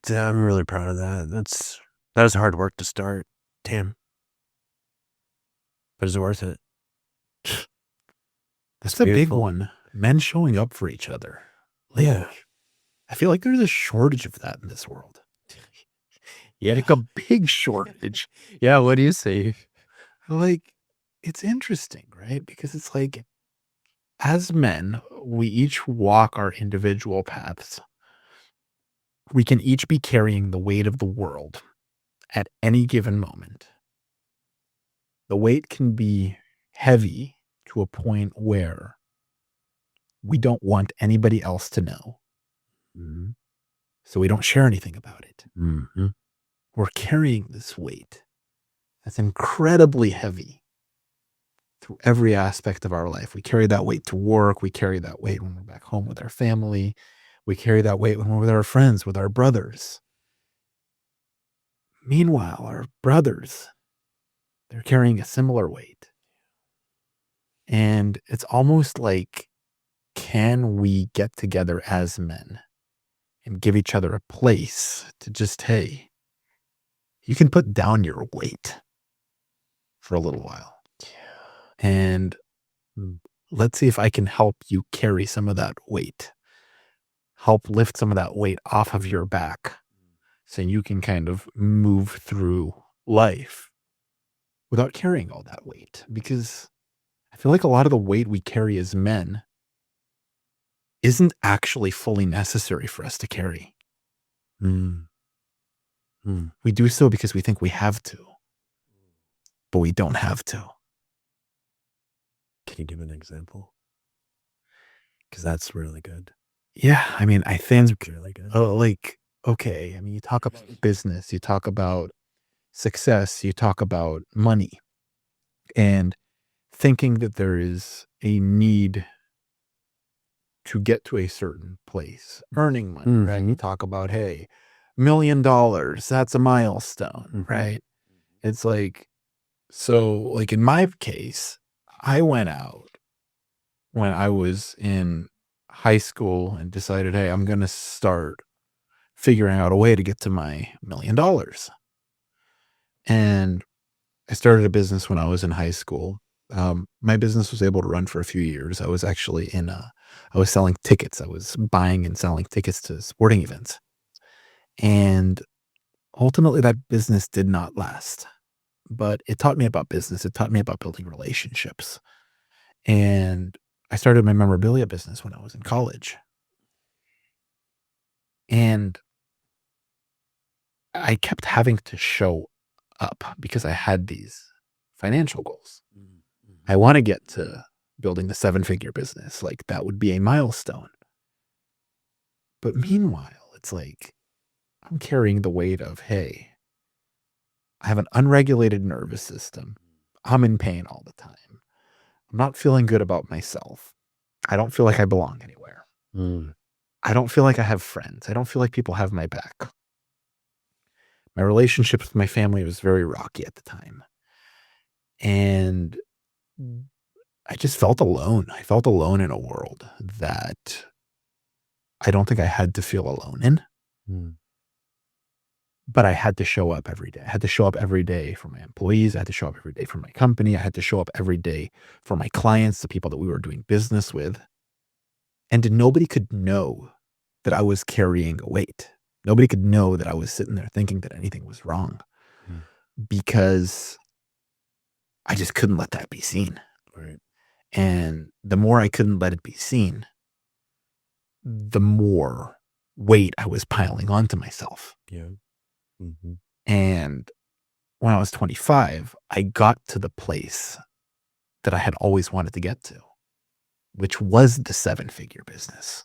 I'm really proud of that. That was hard work to start. Damn. But it's worth it. That's the big beautiful. one. Men showing up for each other. Like, Yeah. I feel like there's a shortage of that in this world. Yeah. Like a big shortage. Yeah. What do you say? Like, it's interesting, right? Because it's like, as men, we each walk our individual paths. We can each be carrying the weight of the world at any given moment. The weight can be heavy to a point where we don't want anybody else to know. Mm-hmm. So we don't share anything about it. Mm-hmm. We're carrying this weight that's incredibly heavy through every aspect of our life. We carry that weight to work. We carry that weight when we're back home with our family. We carry that weight when we're with our friends, with our brothers. Meanwhile, our brothers, they're carrying a similar weight. And it's almost like, can we get together as men and give each other a place to just, hey, you can put down your weight for a little while. And let's see if I can help you carry some of that weight, help lift some of that weight off of your back so you can kind of move through life without carrying all that weight. Because I feel like a lot of the weight we carry as men isn't actually fully necessary for us to carry. We do so because we think we have to, but we don't have to. Can you give an example? Because that's really good. Yeah, I mean, I think, Really good. like, okay, I mean, you talk about business, you talk about success, you talk about money and thinking that there is a need to get to a certain place, earning money, right? You talk about, hey, $1 million, that's a milestone, right? It's like, so like in my case, I went out when I was in high school and decided, hey, I'm going to start figuring out a way to get to my $1 million. And I started a business when I was in high school. My business was able to run for a few years. I was actually I was selling tickets. I was buying and selling tickets to sporting events. And ultimately that business did not last, but it taught me about business. It taught me about building relationships. And I started my memorabilia business when I was in college. And I kept having to show up because I had these financial goals. I want to get to building the 7-figure business. Like that would be a milestone. But meanwhile, it's like I'm carrying the weight of, hey, I have an unregulated nervous system. I'm in pain all the time. I'm not feeling good about myself. I don't feel like I belong anywhere. I don't feel like I have friends. I don't feel like people have my back. My relationship with my family was very rocky at the time. And I just felt alone. I felt alone in a world that I don't think I had to feel alone in. But I had to show up every day. I had to show up every day for my employees. I had to show up every day for my company. I had to show up every day for my clients, the people that we were doing business with. And nobody could know that I was carrying a weight. Nobody could know that I was sitting there thinking that anything was wrong because I just couldn't let that be seen. Right. And the more I couldn't let it be seen, the more weight I was piling onto myself. Yeah. And when I was 25, I got to the place that I had always wanted to get to, which was the 7-figure business.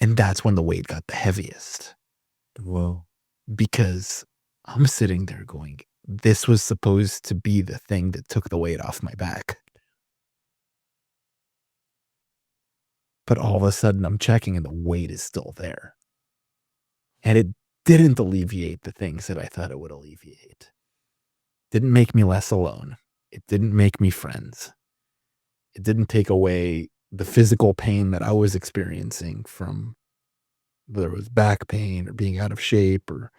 And that's when the weight got the heaviest. Well, Because I'm sitting there going, this was supposed to be the thing that took the weight off my back. But all of a sudden I'm checking and the weight is still there. And it didn't alleviate the things that I thought it would alleviate. Didn't make me less alone. It didn't make me friends. It didn't take away the physical pain that I was experiencing from whether it was back pain or being out of shape or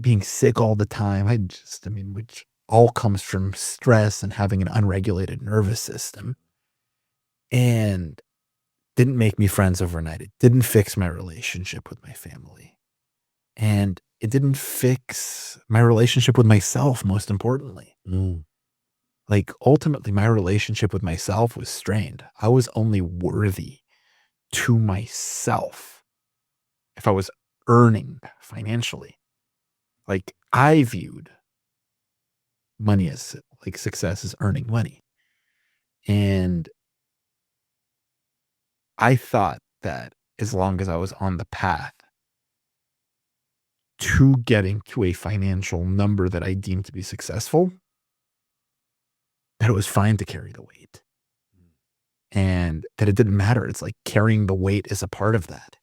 being sick all the time. Which all comes from stress and having an unregulated nervous system. And didn't make me friends overnight. It didn't fix my relationship with my family. And it didn't fix my relationship with myself, most importantly. Like, ultimately, my relationship with myself was strained. I was only worthy to myself if I was earning financially. Like, I viewed money as, like, success as earning money. And I thought that as long as I was on the path to getting to a financial number that I deemed to be successful, that it was fine to carry the weight. And that it didn't matter. It's like carrying the weight is a part of that.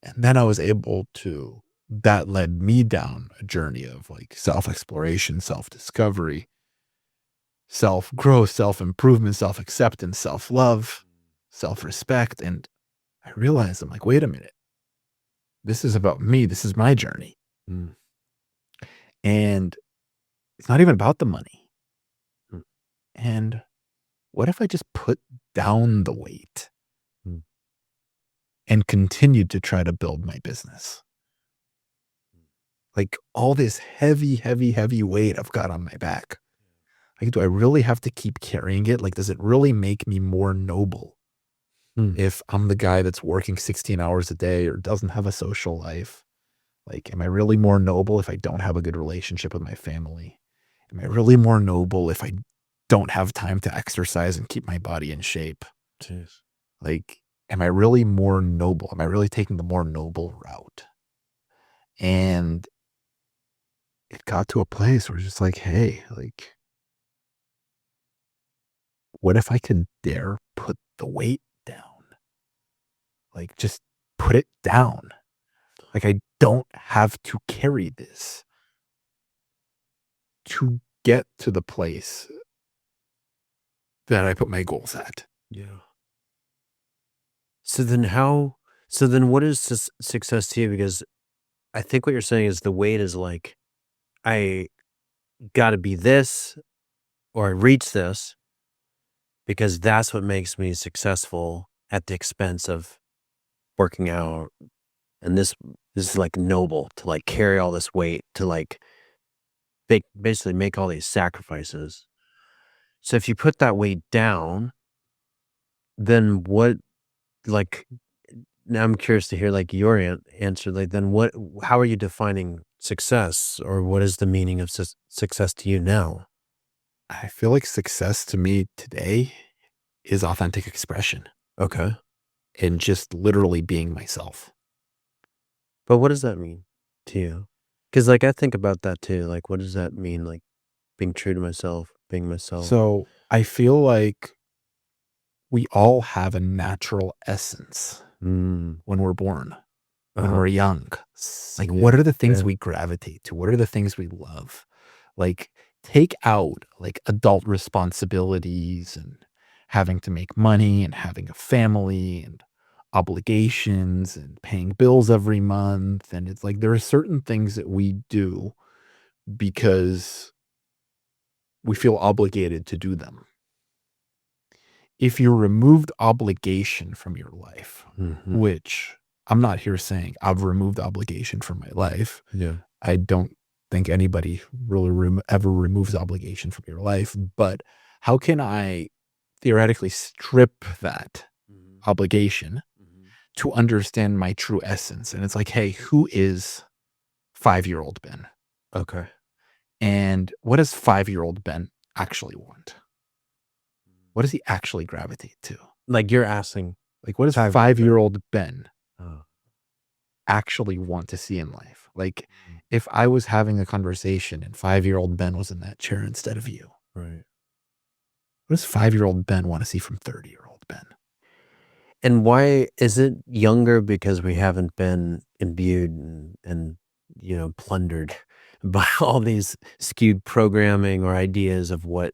And then I was able to, that led me down a journey of like self-exploration, self-discovery, self-growth, self-improvement, self-acceptance, self-love, self-respect. And I realized, I'm like, wait a minute. This is about me. This is my journey. And it's not even about the money. And what if I just put down the weight and continued to try to build my business? Like all this heavy, heavy, heavy weight I've got on my back. Like, do I really have to keep carrying it? Like, does it really make me more noble if I'm the guy that's working 16 hours a day or doesn't have a social life? Like, am I really more noble if I don't have a good relationship with my family? Am I really more noble if I don't have time to exercise and keep my body in shape? jeez. Like, am I really more noble? Am I really taking the more noble route? And it got to a place where it's just like, hey, like, what if I could dare put the weight down? Like, just put it down. Like, I don't have to carry this to get to the place that I put my goals at. Yeah. So then what is success to you? Because I think what you're saying is the weight is like, I got to be this or I reach this because that's what makes me successful at the expense of working out. And this is like noble to like carry all this weight, to like basically make all these sacrifices. So if you put that weight down, then what, like, now I'm curious to hear like your answer. Like, then how are you defining success, or what is the meaning of success to you now? I feel like success to me today is authentic expression Okay. and just literally being myself. But what does that mean to you? Because like I think about that too. Like, what does that mean? Like being true to myself, being myself. So I feel like we all have a natural essence when we're born, when we're young. Like, what are the things we gravitate to? What are the things we love? Like, take out like adult responsibilities and having to make money and having a family and obligations and paying bills every month. And it's like there are certain things that we do because we feel obligated to do them. If you removed obligation from your life, which I'm not here saying I've removed obligation from my life. Yeah. I don't think anybody really ever removes obligation from your life. But how can I theoretically strip that obligation to understand my true essence? And it's like, hey, who is 5-year-old Ben? Okay. And what does 5-year-old Ben actually want? What does he actually gravitate to? Like you're asking, Like, what does 5-year-old Ben actually want to see in life? Like, if I was having a conversation and 5-year-old Ben was in that chair instead of you, right? what does 5-year-old Ben want to see from 30-year-old Ben? And why is it younger? Because we haven't been imbued and plundered by all these skewed programming or ideas of what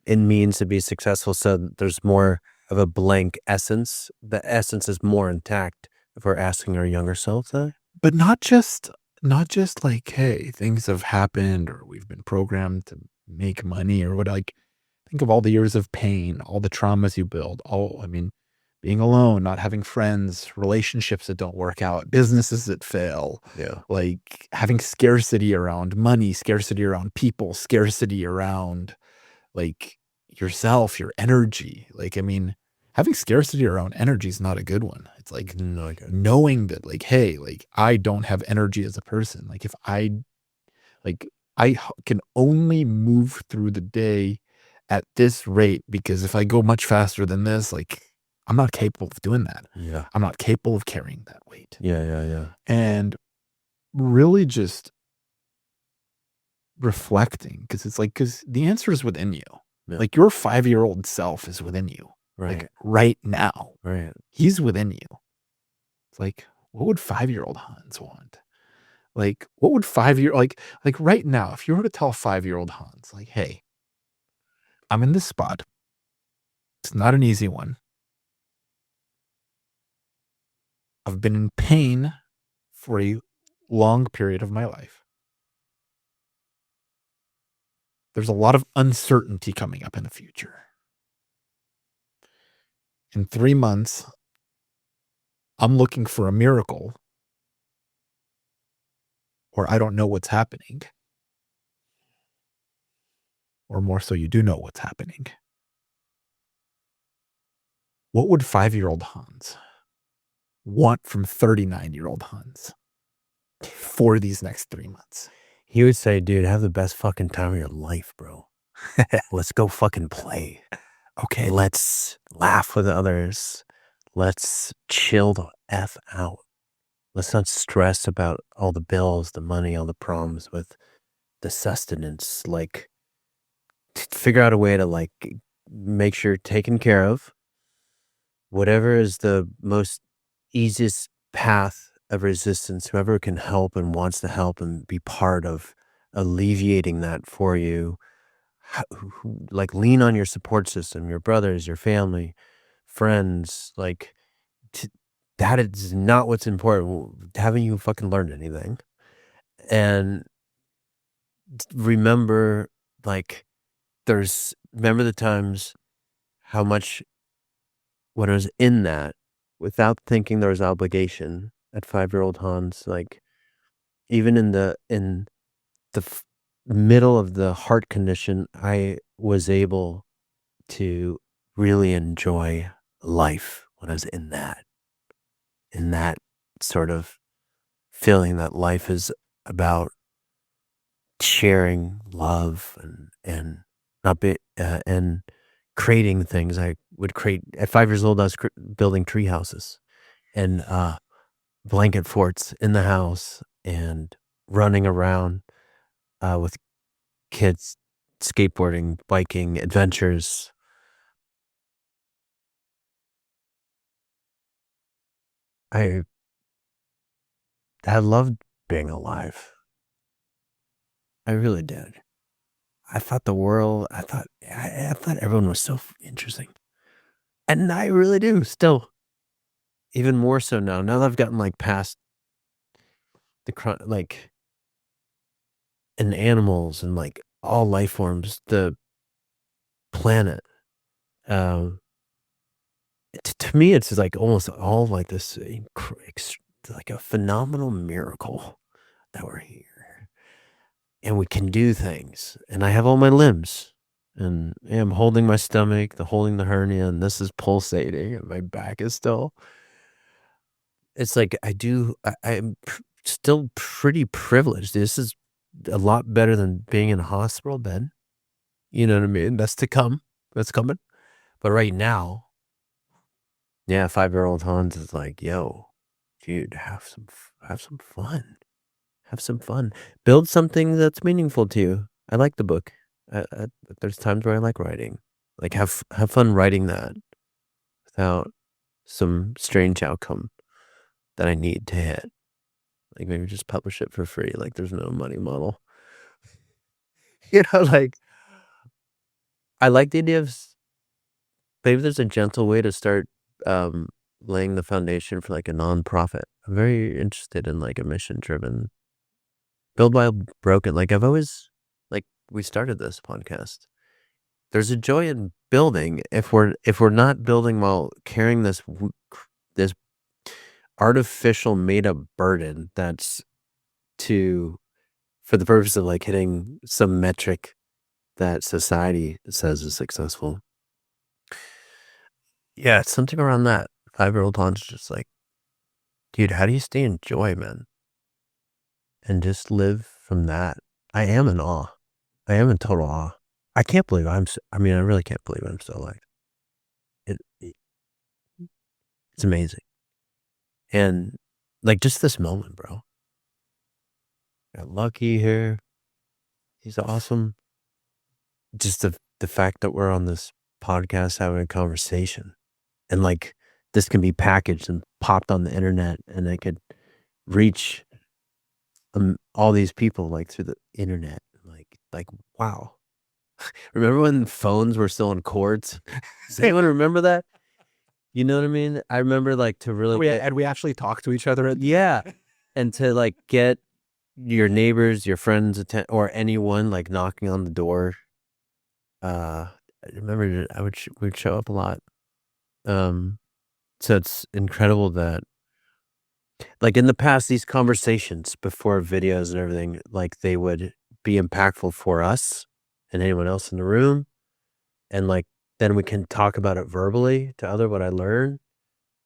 it means to be successful. So there's more of a blank essence. The essence is more intact if we're asking our younger selves that. But not just like, hey, things have happened or we've been programmed to make money or what. Like, think of all the years of pain, all the traumas you build, being alone, not having friends, relationships that don't work out, businesses that fail. Yeah. Like having scarcity around money, scarcity around people, scarcity around like yourself, your energy. Like, having scarcity around energy is not a good one. It's like knowing that like, hey, like I don't have energy as a person. Like if I can only move through the day at this rate, because if I go much faster than this, like I'm not capable of doing that. Yeah. I'm not capable of carrying that weight. Yeah. And really just reflecting, because it's like, because the answer is within you. Yeah. Like your 5-year-old self is within you. Right. Like right now. Right. He's within you. It's like, what would 5-year-old Hans want? Like, what would like right now, if you were to tell 5-year-old Hans, like, hey, I'm in this spot. It's not an easy one. I've been in pain for a long period of my life. There's a lot of uncertainty coming up in the future. In 3 months, I'm looking for a miracle, or I don't know what's happening. Or more so, you do know what's happening. What would 5-year-old Hans want from 39-year-old Hans for these next 3 months? He would say, dude, have the best fucking time of your life, bro. Let's go fucking play. Okay, let's laugh with others. Let's chill the F out. Let's not stress about all the bills, the money, all the problems with the sustenance. Like, figure out a way to like make sure you're taken care of. Whatever is the most easiest path of resistance, whoever can help and wants to help and be part of alleviating that for you, like lean on your support system, your brothers, your family, friends, like that is not what's important. Haven't you fucking learned anything? And remember, like, remember the times how much when I was in that without thinking there was obligation at 5-year-old Hans, like even in the middle of the heart condition, I was able to really enjoy life when I was in that sort of feeling that life is about sharing love and not be and creating things. I would create at 5 years old. I was building tree houses and blanket forts in the house and running around with kids, skateboarding, biking, adventures. I loved being alive. I really did. I thought I thought everyone was so interesting. And I really do still. Even more so now. Now that I've gotten like past like in animals and like all life forms, the planet. To me, it's like almost all like this, like a phenomenal miracle that we're here and we can do things. And I have all my limbs, and I'm holding my stomach, holding the hernia, and this is pulsating, and my back is still. It's like I'm still pretty privileged. This is a lot better than being in a hospital bed. You know what I mean? That's to come. That's coming. But right now, yeah, 5-year-old Hans is like, yo, dude, have some fun. Have some fun. Build something that's meaningful to you. I like the book. There's times where I like writing. Like have fun writing that without some strange outcome that I need to hit. Like maybe just publish it for free. Like there's no money model. Like I like the idea of maybe there's a gentle way to start laying the foundation for like a nonprofit. I'm very interested in like a mission driven build while broken. Like I've always, like we started this podcast. There's a joy in building if we're not building while carrying this artificial made up burden that's for the purpose of like hitting some metric that society says is successful. Yeah, it's something around that. 5-year-old Hans just like, dude, how do you stay in joy, man? And just live from that. I am in awe. I am in total awe. I can't believe I really can't believe I'm still alive. It's amazing. And like just this moment, bro. Got Lucky here. He's awesome. Just the fact that we're on this podcast having a conversation and like this can be packaged and popped on the internet and it could reach all these people like through the internet. Like wow. Remember when phones were still in cords? Does anyone remember that? You know what I mean? I remember like to really and we actually talk to each other. Yeah. And to like get your neighbors, your friends, or anyone like knocking on the door. I remember we'd show up a lot. So it's incredible that like in the past, these conversations before videos and everything, like they would be impactful for us and anyone else in the room. And like, then we can talk about it verbally to what I learned.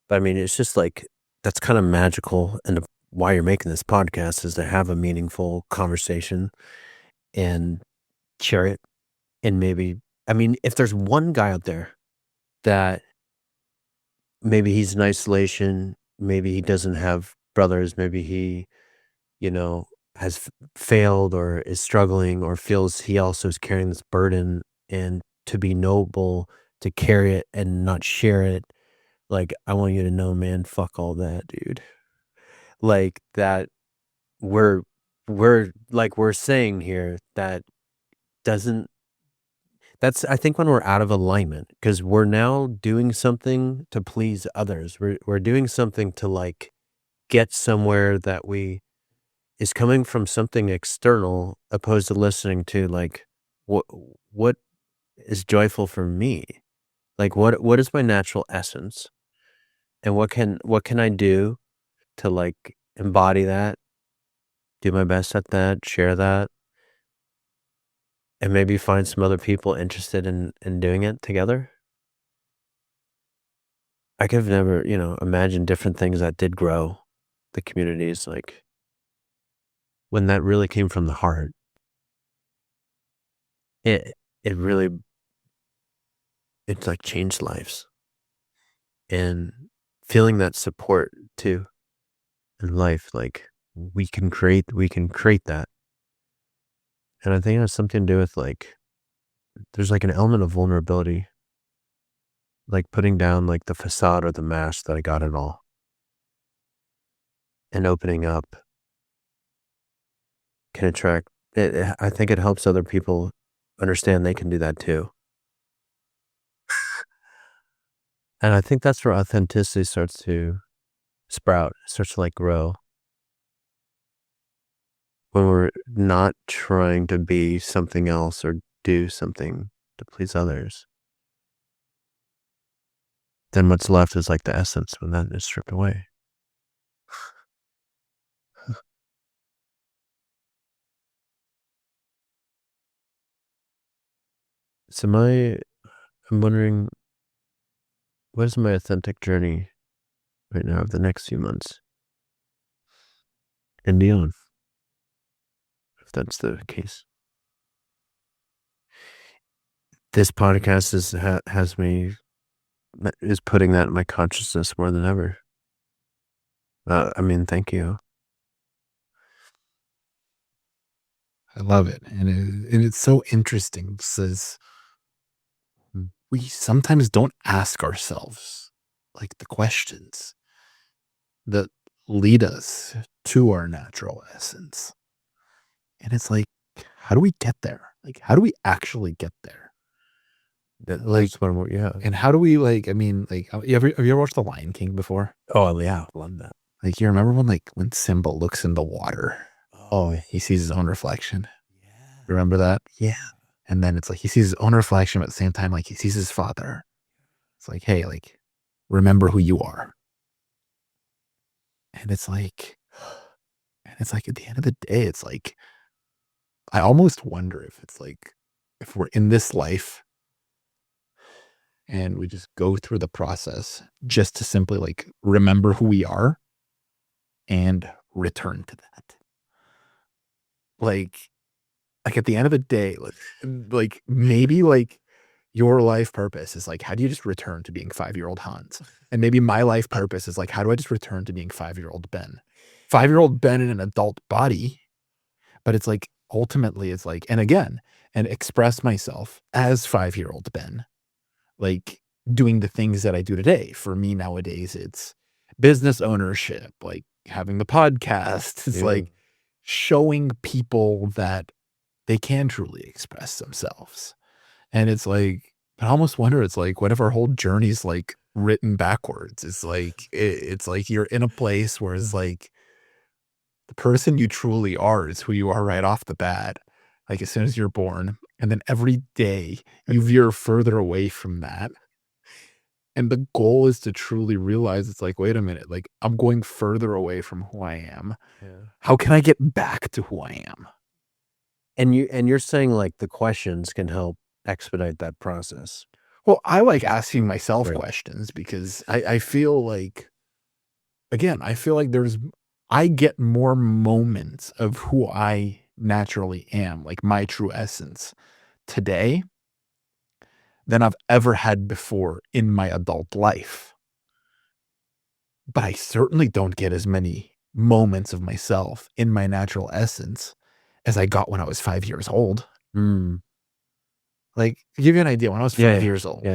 But I mean, it's just like, that's kind of magical. And why you're making this podcast is to have a meaningful conversation and share it. And maybe, I mean, if there's one guy out there that maybe he's in isolation, maybe he doesn't have brothers, maybe he, has failed or is struggling or feels he also is carrying this burden, and to be noble, to carry it and not share it. Like, I want you to know, man, fuck all that, dude. Like that we're we're saying here that doesn't that's I think when we're out of alignment, because we're now doing something to please others. We're doing something to like get somewhere that we is coming from something external, opposed to listening to like what what is joyful for me? Like what is my natural essence? And what can I do to like embody that, do my best at that, share that, and maybe find some other people interested in doing it together? I could have never, imagined different things that did grow the communities, like when that really came from the heart. It it really it's like changed lives, and feeling that support too in life, like we can create that. And I think it has something to do with like there's like an element of vulnerability, like putting down like the facade or the mask that I got it all and opening up can attract I think it helps other people understand they can do that too. And I think that's where authenticity starts to sprout, starts to like grow, when we're not trying to be something else or do something to please others. Then what's left is like the essence when that is stripped away. So I'm wondering, what is my authentic journey right now of the next few months and beyond, if that's the case? This podcast has me, is putting that in my consciousness more than ever. I mean, thank you. I love it. And it's so interesting because we sometimes don't ask ourselves like the questions that lead us to our natural essence. And it's like, how do we get there? Like, how do we actually get there? Like, That's what I'm, yeah. and how do we like, I mean, like, have you ever watched The Lion King before? Oh, yeah. Love that. Like, you remember when Simba looks in the water? Oh, he sees his own reflection. Yeah. Remember that? Yeah. And then it's like he sees his own reflection, but at the same time, like he sees his father. It's like, hey, like, remember who you are. And it's like at the end of the day, it's like, I almost wonder if it's like, if we're in this life and we just go through the process just to simply like remember who we are and return to that. Like at the end of the day, like maybe like your life purpose is like, how do you just return to being 5-year-old Hans? And maybe my life purpose is like, how do I just return to being 5-year-old Ben? 5-year-old Ben in an adult body. But it's like, ultimately, it's like, and again, and express myself as 5-year-old Ben, like doing the things that I do today. For me nowadays, it's business ownership, like having the podcast. It's like showing people that they can truly express themselves. And it's like, I almost wonder, it's like, what if our whole journey's like written backwards? It's like, it's like you're in a place where it's like, the person you truly are is who you are right off the bat, like as soon as you're born. And then every day you veer further away from that. And the goal is to truly realize it's like, wait a minute, like I'm going further away from who I am. Yeah. How can I get back to who I am? And you're saying like the questions can help expedite that process. Well, I like asking myself Right. questions because I feel like, again, I feel like I get more moments of who I naturally am, like my true essence today than I've ever had before in my adult life. But I certainly don't get as many moments of myself in my natural essence as I got when I was 5 years old. Like, to give you an idea, when I was 5 years old,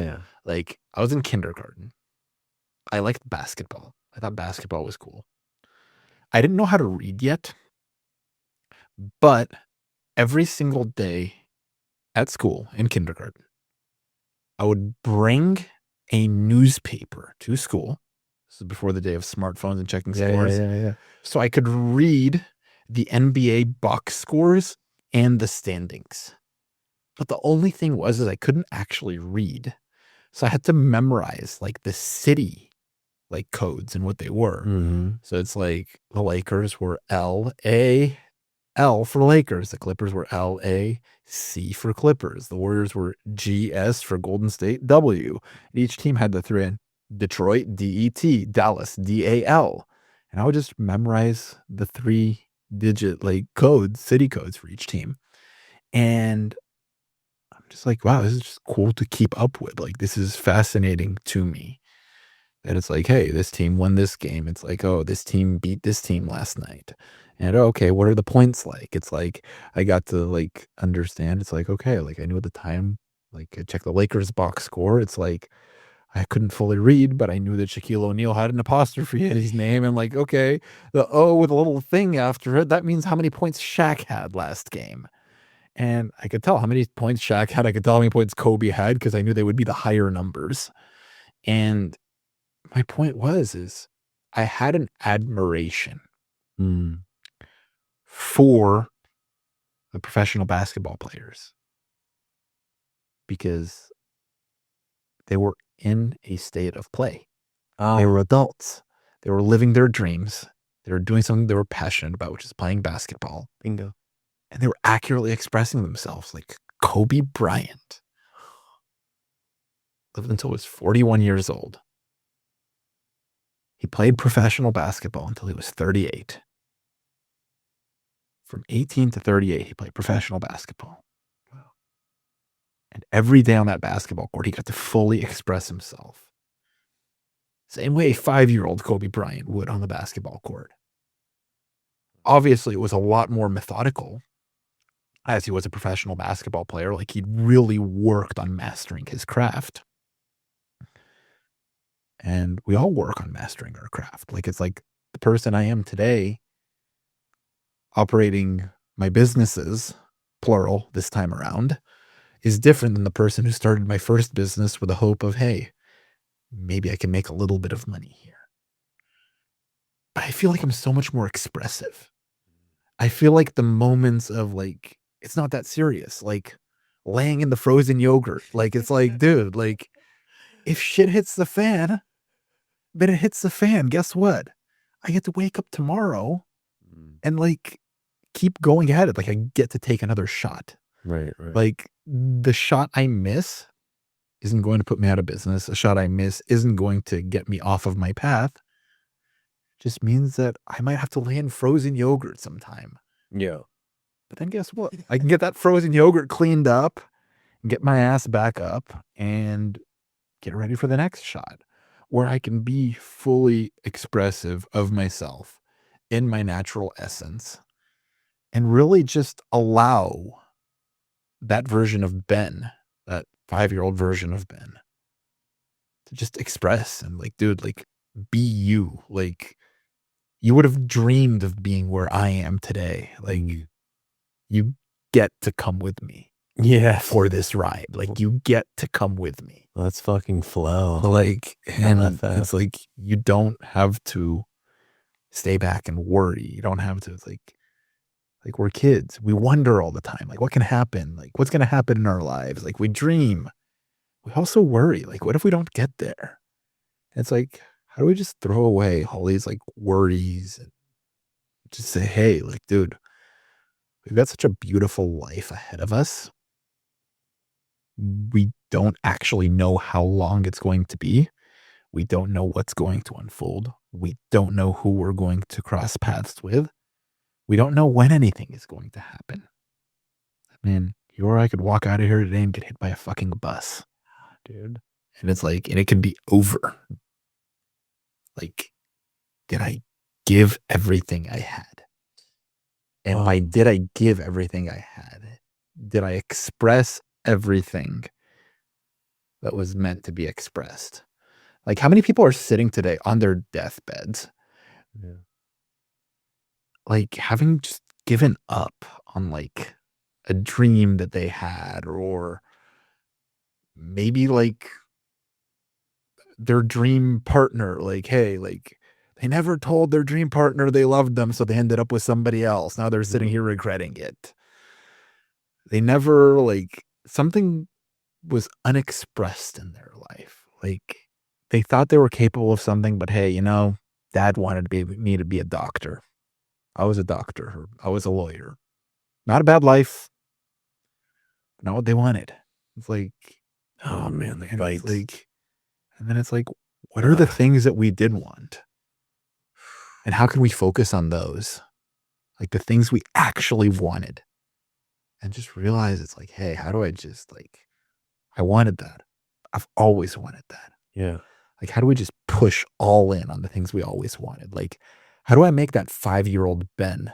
like, I was in kindergarten. I liked basketball. I thought basketball was cool. I didn't know how to read yet, but every single day at school in kindergarten, I would bring a newspaper to school. This is before the day of smartphones and checking scores. So I could read the NBA box scores and the standings. But the only thing was I couldn't actually read. So I had to memorize like the city like codes and what they were. So it's like the Lakers were L-A, L for Lakers. The Clippers were L-A-C for Clippers. The Warriors were G-S for Golden State, W. Each team had the three in Detroit, D-E-T, Dallas, D-A-L. And I would just memorize the 3-digit like codes, city codes for each team. And I'm just like, wow, this is just cool to keep up with. Like, this is fascinating to me. That it's like, hey, this team won this game. It's like, oh, this team beat this team last night. And okay, what are the points like? It's like, I got to like understand. It's like, okay, like I knew at the time, like I checked the Lakers box score. It's like, I couldn't fully read, but I knew that Shaquille O'Neal had an apostrophe in his name. And like, okay, the O with a little thing after it, that means how many points Shaq had last game. And I could tell how many points Shaq had. I could tell how many points Kobe had because I knew they would be the higher numbers. And my point is I had an admiration for the professional basketball players because they were in a state of play. They were adults. They were living their dreams. They were doing something they were passionate about, which is playing basketball. Bingo. And they were accurately expressing themselves. Like Kobe Bryant lived until he was 41 years old. He played professional basketball until he was 38. From 18 to 38, he played professional basketball. Wow. And every day on that basketball court, he got to fully express himself. Same way a 5-year-old Kobe Bryant would on the basketball court. Obviously, it was a lot more methodical as he was a professional basketball player. Like he'd really worked on mastering his craft. And we all work on mastering our craft. Like it's like the person I am today, operating my businesses, plural this time around, is different than the person who started my first business with the hope of, hey, maybe I can make a little bit of money here. But I feel like I'm so much more expressive. I feel like the moments of like, it's not that serious. Like laying in the frozen yogurt. Like, it's like, dude, like if shit hits the fan, but it hits the fan, guess what? I get to wake up tomorrow and like keep going at it. Like I get to take another shot. Right. Like the shot I miss isn't going to put me out of business. A shot I miss isn't going to get me off of my path. Just means that I might have to lay in frozen yogurt sometime. Yeah. But then guess what? I can get that frozen yogurt cleaned up and get my ass back up and get ready for the next shot, where I can be fully expressive of myself in my natural essence and really just allow that version of Ben, that 5-year-old version of Ben, to just express and like, dude, like be you. Like you would have dreamed of being where I am today. Like you get to come with me. Yeah. For this ride. Like you get to come with me. Let's fucking flow. Like, and it's like, you don't have to stay back and worry. You don't have to, it's like we're kids. We wonder all the time. Like what can happen? Like what's going to happen in our lives? Like we dream. We also worry. Like what if we don't get there? And it's like, how do we just throw away all these like worries and just say, hey, like, dude, we've got such a beautiful life ahead of us. We don't actually know how long it's going to be. We don't know what's going to unfold. We don't know who we're going to cross paths with. We don't know when anything is going to happen. I mean, you or I could walk out of here today and get hit by a fucking bus, dude. And it's like, and it could be over. Like, did I give everything I had? And by did I give everything I had? Did I express everything that was meant to be expressed? Like, how many people are sitting today on their deathbeds, like having just given up on like a dream that they had, or maybe like their dream partner, like, hey, like they never told their dream partner they loved them, so they ended up with somebody else. Now they're sitting here regretting it. They never, like, something was unexpressed in their life. Like, they thought they were capable of something, but hey, dad wanted me to be a doctor. I was a doctor. Or I was a lawyer. Not a bad life. Not what they wanted. It's like, Oh man, the fight. And then it's like, what are the things that we did want? And how can we focus on those? Like the things we actually wanted. And just realize it's like, hey, how do I just I wanted that. I've always wanted that. Yeah. Like, how do we just push all in on the things we always wanted? Like, how do I make that 5-year-old Ben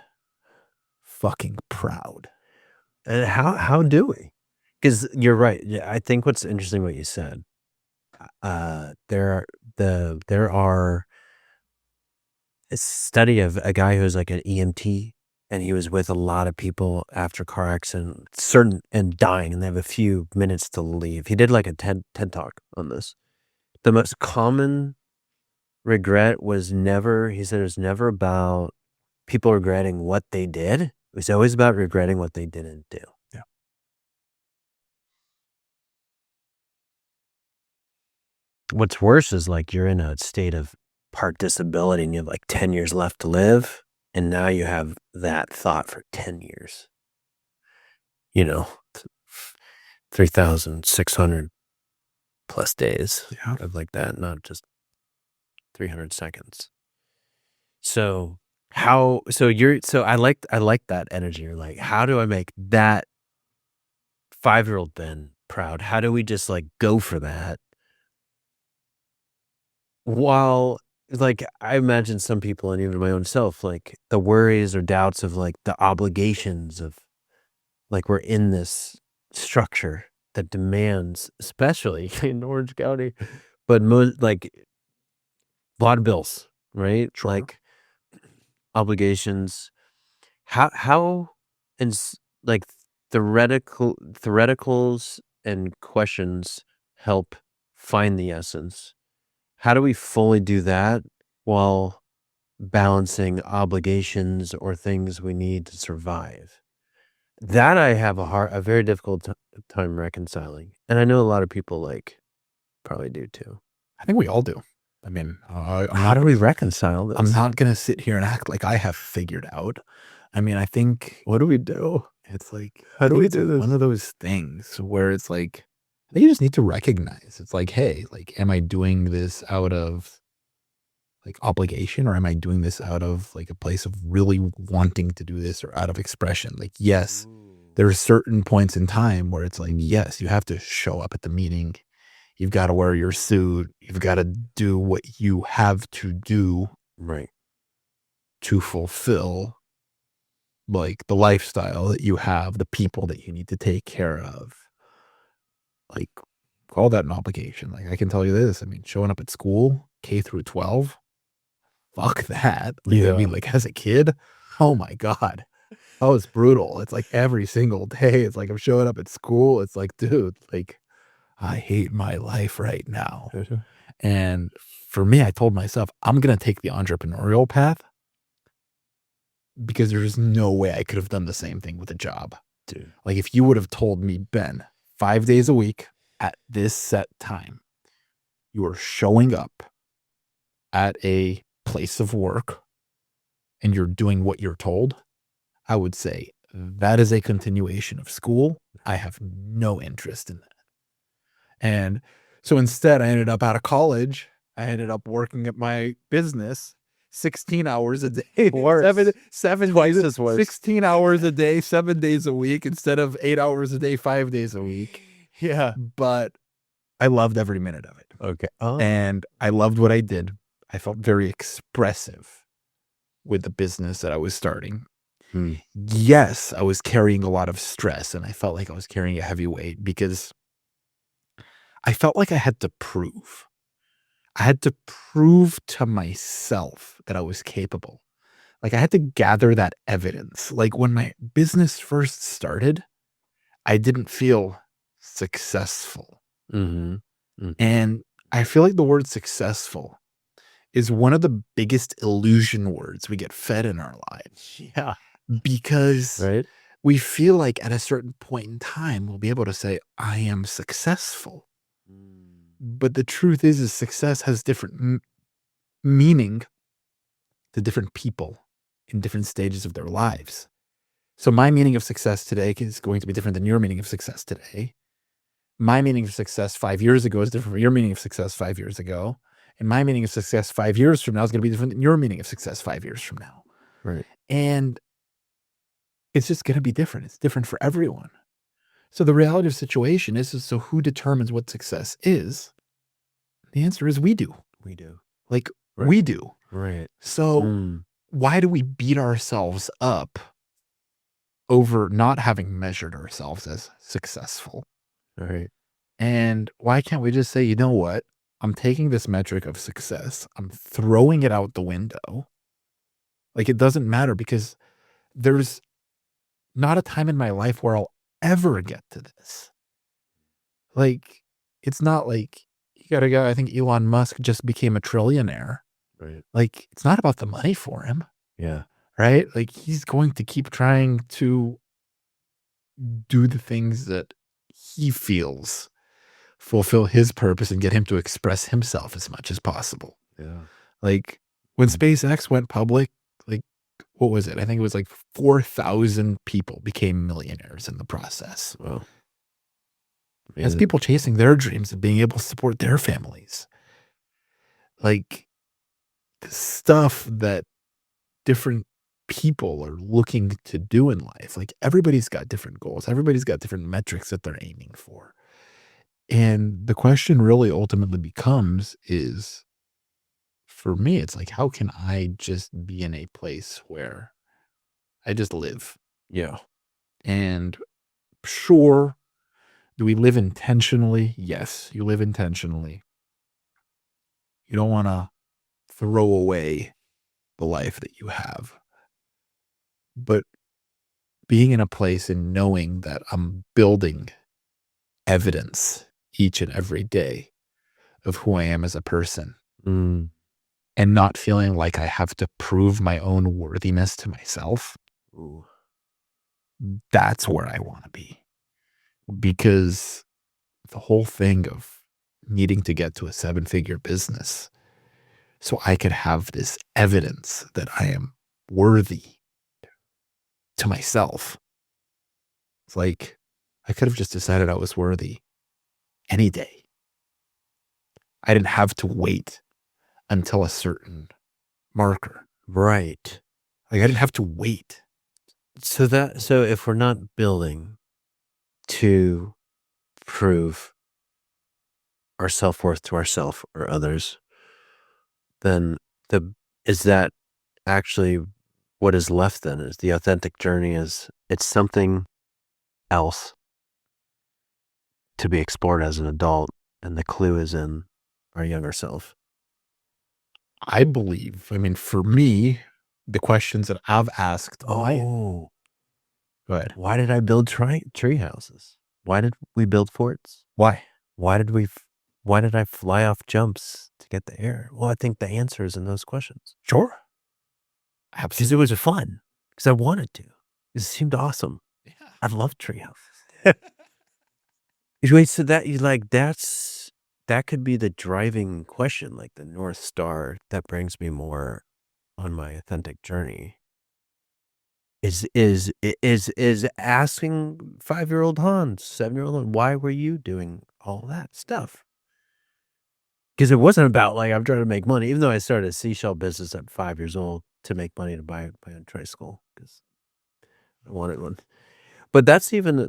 fucking proud? And how do we? Because you're right. Yeah, I think what's interesting what you said. There are a study of a guy who's like an EMT, and he was with a lot of people after car accident, and dying, and they have a few minutes to leave. He did like a TED talk on this. The most common regret was never, he said, it was never about people regretting what they did. It was always about regretting what they didn't do. Yeah. What's worse is like you're in a state of part disability and you have like 10 years left to live. And now you have that thought for 10 years. 3,600 plus days of like that, not just 300 seconds. So I like that energy. You're like, how do I make that 5-year-old Ben proud? How do we just like go for that? While like I imagine some people, and even my own self, like the worries or doubts of like the obligations of like we're in this structure that demands, especially in Orange County, but like a lot of bills, right? Sure. Like obligations. How and like theoreticals and questions help find the essence. How do we fully do that while balancing obligations or things we need to survive? That I have a very difficult time reconciling. And I know a lot of people like probably do too. I think we all do. I mean, how do we reconcile this? I'm not going to sit here and act like I have figured out. I mean, I think, what do we do? It's like, how do we do this? One of those things where it's like, I think you just need to recognize it's like, hey, like, am I doing this out of like obligation, or am I doing this out of like a place of really wanting to do this, or out of expression? Like, yes, there are certain points in time where it's like, yes, you have to show up at the meeting. You've got to wear your suit. You've got to do what you have to do, right, to fulfill like the lifestyle that you have, the people that you need to take care of. Like, call that an obligation. Like, I can tell you this. I mean, showing up at school, K through 12, fuck that. Like, I mean, like as a kid, oh my God. Oh, it's brutal. It's like every single day. It's like I'm showing up at school. It's like, dude, like I hate my life right now. And for me, I told myself, I'm going to take the entrepreneurial path because there's no way I could have done the same thing with a job. Dude. Like if you would have told me, Ben, 5 days a week at this set time, you are showing up at a place of work and you're doing what you're told, I would say that is a continuation of school. I have no interest in that. And so instead, I ended up out of college. I ended up working at my business 16 hours a day. Twice as worse. 16 hours a day, 7 days a week, instead of 8 hours a day, 5 days a week. Yeah. But I loved every minute of it. Okay. And I loved what I did. I felt very expressive. with the business that I was starting. Hmm. Yes, I was carrying a lot of stress, and I felt like I was carrying a heavy weight because I felt like I had to prove. I had to prove to myself that I was capable. Like, I had to gather that evidence. Like, when my business first started, I didn't feel successful. Mm-hmm. And I feel like the word successful is one of the biggest illusion words we get fed in our lives. Yeah. Because Right. we feel like at a certain point in time, we'll be able to say, I am successful. But the truth is success has different meaning to different people in different stages of their lives. So my meaning of success today is going to be different than your meaning of success today. My meaning of success 5 years ago is different from your meaning of success 5 years ago. And my meaning of success 5 years from now is going to be different than your meaning of success 5 years from now. Right. And it's just going to be different. It's different for everyone. So the reality of the situation is so who determines what success is? The answer is we do. We do. Like, Right. we do. Right. So why do we beat ourselves up over not having measured ourselves as successful? All right. And why can't we just say, you know what? I'm taking this metric of success, I'm throwing it out the window. Like, it doesn't matter because there's not a time in my life where I'll ever get to this. Like, it's not like you got a guy, I think Elon Musk just became a trillionaire. Right. Like, it's not about the money for him. Yeah. Right? Like, he's going to keep trying to do the things that he feels fulfill his purpose and get him to express himself as much as possible. Yeah. Like, when SpaceX went public, like, what was it? I think it was like 4,000 people became millionaires in the process. Well, As people chasing their dreams and being able to support their families. Like, the stuff that different people are looking to do in life. Like, everybody's got different goals. Everybody's got different metrics that they're aiming for. And the question really ultimately becomes is, for me, it's like, how can I just be in a place where I just live? Yeah. And sure, do we live intentionally? Yes, you live intentionally. You don't want to throw away the life that you have. But being in a place and knowing that I'm building evidence each and every day of who I am as a person and not feeling like I have to prove my own worthiness to myself. Ooh. That's where I want to be. Because the whole thing of needing to get to a 7-figure business so I could have this evidence that I am worthy to myself. It's like, I could have just decided I was worthy any day. I didn't have to wait until a certain marker. Right. Like, I didn't have to wait. So if we're not building to prove our self-worth to ourselves or others, then is that actually what is left then? Is the authentic journey it's something else to be explored as an adult, and the clue is in our younger self. I believe, I mean, for me, the questions that I've asked. Oh, go ahead. Why did I build tree houses? Why did we build forts? Why? Why did I fly off jumps to get the air? Well, I think the answer is in those questions. Sure. Because it was fun. Because I wanted to. It seemed awesome. Yeah. I love tree houses. Wait, so that that could be the driving question, like the North Star that brings me more on my authentic journey. Is asking 5-year-old Hans, 7-year-old Hans, why were you doing all that stuff? Because it wasn't about like I'm trying to make money, even though I started a seashell business at 5 years old to make money to buy my own tricycle because I wanted one. But that's even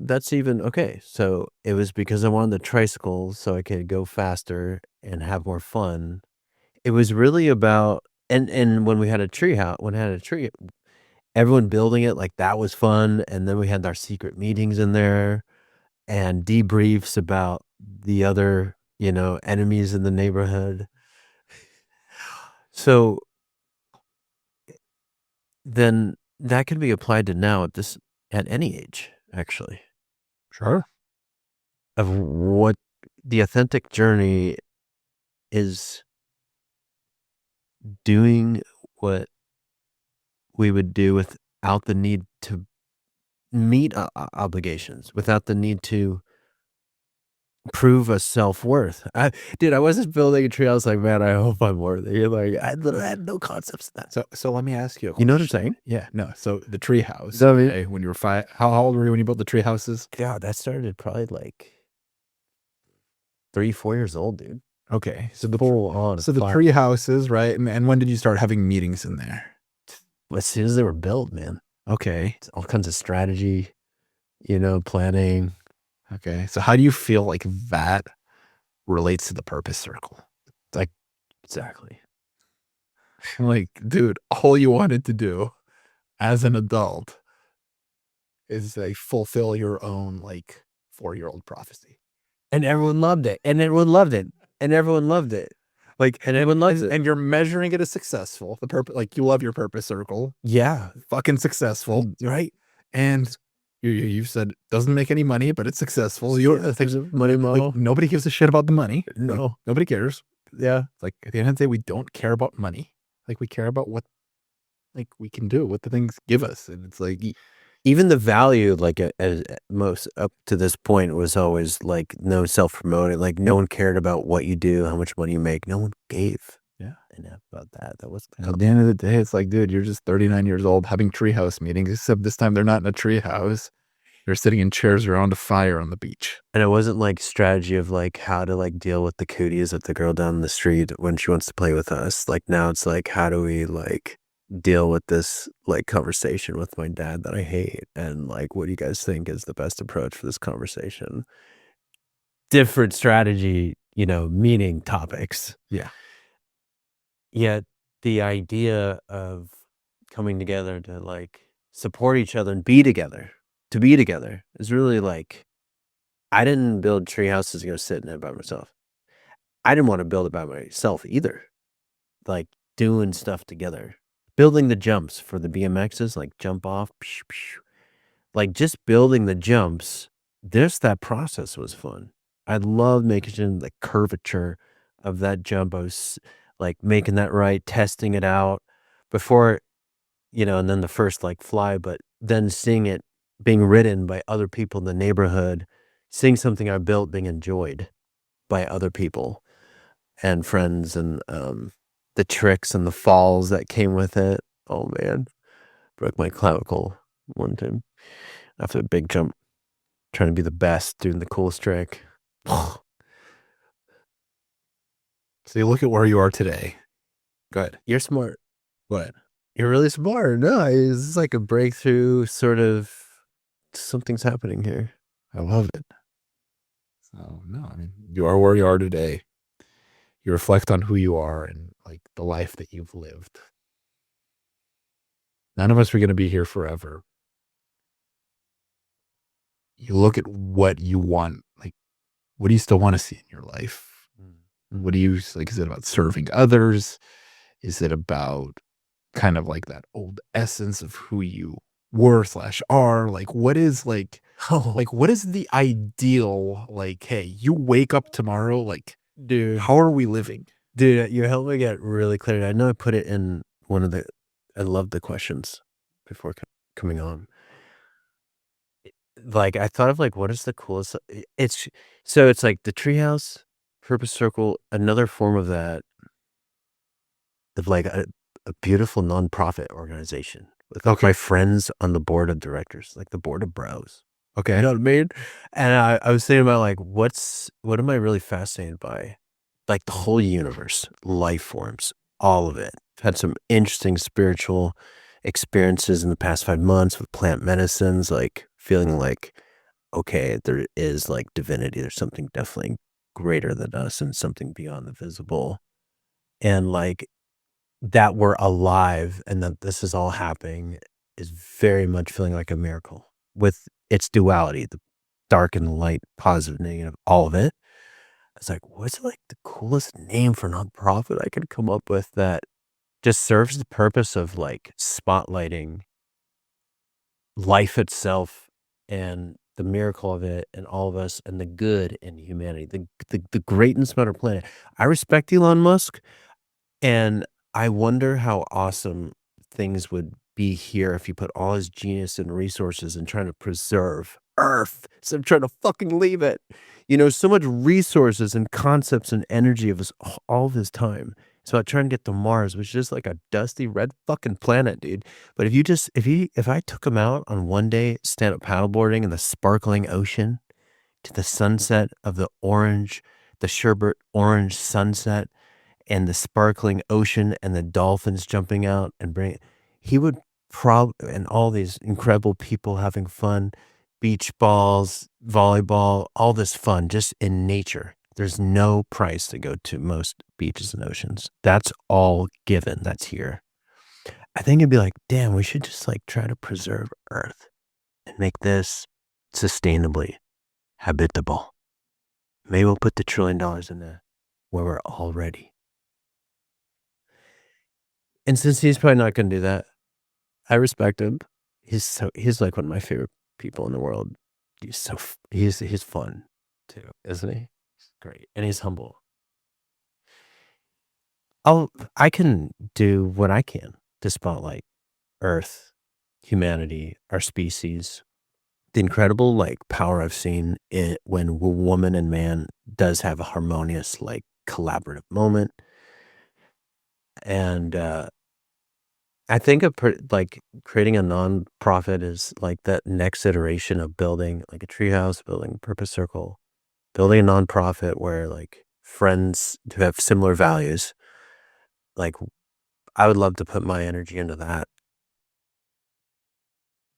okay. So it was because I wanted the tricycle so I could go faster and have more fun. It was really about And when we had a tree house, everyone building it, like that was fun. And then we had our secret meetings in there and debriefs about the other, enemies in the neighborhood. So then that can be applied to now at any age, actually, Sure. of what the authentic journey is, doing what we would do without the need to meet obligations, without the need to prove a self-worth. I wasn't building a tree. I was like, man, I hope I'm worthy. Like, I literally had no concepts of that. So let me ask you a You know what I'm question. saying? Yeah, no. So the tree house. No, I mean- okay, when you were 5, how old were you when you built the tree houses? Yeah, that started probably like 3-4 years old, dude. Okay, so the Full on. so the tree houses, right? And when did you start having meetings in there? As soon as they were built, man. Okay, It's all kinds of strategy, planning. okay. So how do you feel like that relates to the purpose circle? Exactly. Like, dude, all you wanted to do as an adult is like fulfill your own like 4-year-old prophecy. And everyone loved it. And everyone loved it. And everyone loved it. Like, And everyone loves it. and you're measuring it as successful. The purpose, like you love your purpose circle, Yeah. fucking successful, Right. and you've said doesn't make any money, but it's successful. There's a money model. Like, nobody gives a shit about the money. No. Like, nobody cares. Yeah. Like at the end of the day, we don't care about money. Like we care about what like we can do, what the things give us, and it's like Even the value, like as most up to this point, was always like no self-promoting. Like no one cared about what you do, how much money you make. No one gave. Yeah. Enough about that. That was at the end of the day, it's like, dude, you're just 39 years old having treehouse meetings, except this time they're not in a treehouse. They're sitting in chairs around a fire on the beach. And it wasn't like strategy of like how to like deal with the cooties of the girl down the street when she wants to play with us. Like now it's like, how do we like deal with this like conversation with my dad that I hate? And like, what do you guys think is the best approach for this conversation? Different strategy, meaning topics. Yeah. Yet the idea of coming together to like support each other and to be together is really like, I didn't build tree houses to go sit in it by myself. I didn't want to build it by myself either. Like doing stuff together, building the jumps for the BMXs, like jump off, pew, pew. Like just building the jumps. That process was fun. I loved making the curvature of that jump. I was like making that right, testing it out before, and then the first like fly, but then seeing it being ridden by other people in the neighborhood, seeing something I built being enjoyed by other people and friends, and the tricks and the falls that came with it. Oh man, broke my clavicle one time after a big jump, trying to be the best, doing the coolest trick. So you look at where you are today. Good. You're smart. What? You're really smart. No, it's like a breakthrough sort of, something's happening here. I love it. So no, I mean, you are where you are today. You reflect on who you are and like the life that you've lived. None of us are going to be here forever. You look at what you want, like, what do you still want to see in your life? What do you like? Is it about serving others? Is it about kind of like that old essence of who you were / are? Like, what is like what is the ideal? Like, hey, you wake up tomorrow, like, Dude, how are we living? Dude, you helped me get really clear. I know I put it in one of I love the questions before coming on. Like I thought of like, what is the coolest? It's like the treehouse, purpose circle, another form of that, of like a beautiful nonprofit organization with my friends on the board of directors, like the board of bros. Okay. You know what I mean? And I was thinking about like, what am I really fascinated by? Like the whole universe, life forms, all of it. I've had some interesting spiritual experiences in the past 5 months with plant medicines, like feeling like, okay, there is like divinity. There's something definitely greater than us and something beyond the visible. And like that we're alive and that this is all happening is very much feeling like a miracle with its duality, the dark and the light, positive, negative, all of it. It's like, what's like the coolest name for nonprofit I could come up with that just serves the purpose of like spotlighting life itself and the miracle of it and all of us and the good in humanity, the greatness of our planet. I respect Elon Musk, and I wonder how awesome things would be here if you put all his genius and resources in trying to preserve Earth instead of trying to fucking leave it. You know, so much resources and concepts and energy of his all of his time. It's about trying to get to Mars, which is just like a dusty red fucking planet, dude. But if I took him out on one day, stand up paddleboarding in the sparkling ocean to the sunset of the sherbet orange sunset and the sparkling ocean and the dolphins jumping out and he would and all these incredible people having fun, beach balls, volleyball, all this fun just in nature. There's no price to go to most beaches and oceans. That's all given. That's here. I think it'd be like, damn, we should just like try to preserve Earth and make this sustainably habitable. Maybe we'll put the $1 trillion in there where we're all ready. And since he's probably not going to do that, I respect him. He's like one of my favorite people in the world. He's fun too, isn't he? He's great. And he's humble. I can do what I can to spotlight Earth, humanity, our species, the incredible like power I've seen when woman and man does have a harmonious, like collaborative moment. And I think like creating a nonprofit is like that next iteration of building like a treehouse, building a purpose circle, building a nonprofit where like friends who have similar values, like I would love to put my energy into that.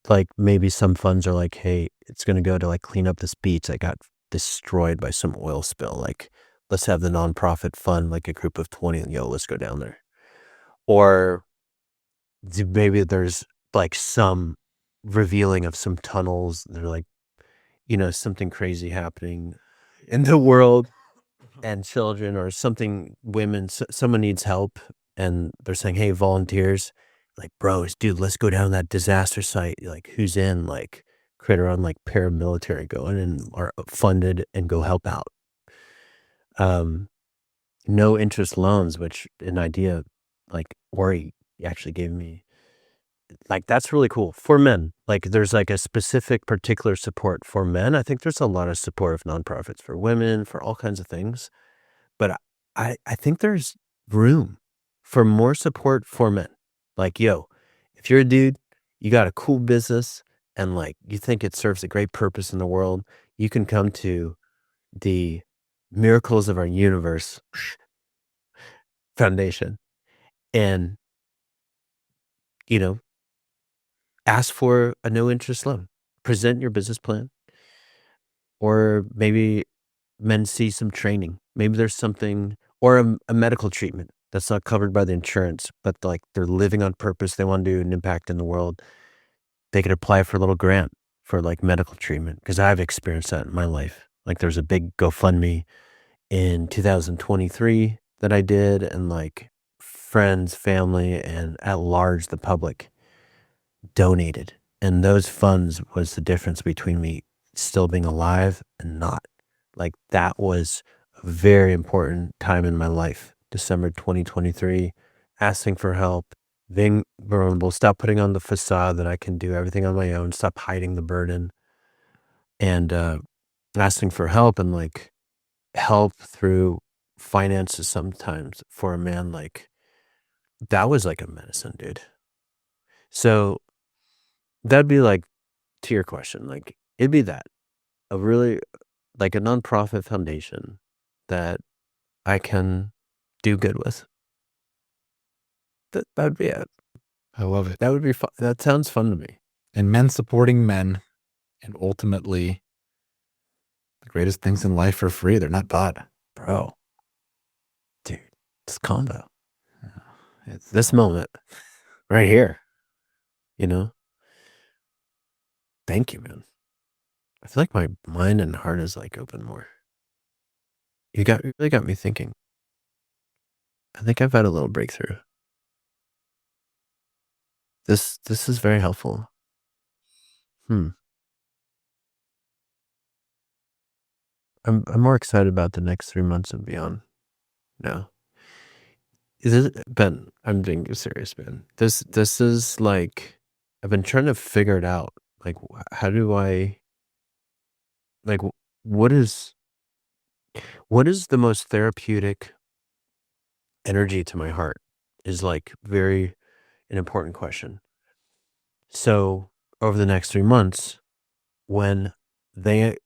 Like maybe some funds are like, hey, it's going to go to like clean up this beach that got destroyed by some oil spill. Like let's have the nonprofit fund, like a group of 20 and let's go down there. Or maybe there's like some revealing of some tunnels. They're like, something crazy happening in the world and children or something, someone needs help and they're saying, hey, volunteers, like, bros, dude, let's go down that disaster site. Like who's in, like create our own like paramilitary going and are funded and go help out. No interest loans, which an idea like Ori actually gave me. Like that's really cool for men. Like there's like a specific particular support for men. I think there's a lot of support of nonprofits for women, for all kinds of things. But I think there's room for more support for men. Like, yo, if you're a dude, you got a cool business and like you think it serves a great purpose in the world, you can come to the Miracles of Our Universe Foundation and, ask for a no interest loan. Present your business plan. Or maybe men see some training. Maybe there's something, or a medical treatment that's not covered by the insurance, but like they're living on purpose. They want to do an impact in the world. They could apply for a little grant for like medical treatment because I've experienced that in my life. Like there's a big GoFundMe in 2023 that I did, and like friends, family, and at large the public donated. And those funds was the difference between me still being alive and not. Like that was a very important time in my life. December 2023, asking for help, being vulnerable, stop putting on the facade that I can do everything on my own, stop hiding the burden, and asking for help and like help through finances sometimes for a man. Like that was like a medicine, dude. So that'd be like, to your question, like it'd be that a really like a nonprofit foundation that I can do good with. That would be it. I love it. That would be fun. That sounds fun to me. And men supporting men, and ultimately the greatest things in life are free. They're not bought. Bro. Dude, it's combo. This moment right here, you know? Thank you, man. I feel like my mind and heart is like open more. You really got me thinking. I think I've had a little breakthrough. This is very helpful. I'm more excited about the next 3 months and beyond now. Ben, I'm being serious, man. This is like, I've been trying to figure it out. Like, how do I, like, what is the most therapeutic energy to my heart is like very an important question. So over the next 3 months, when the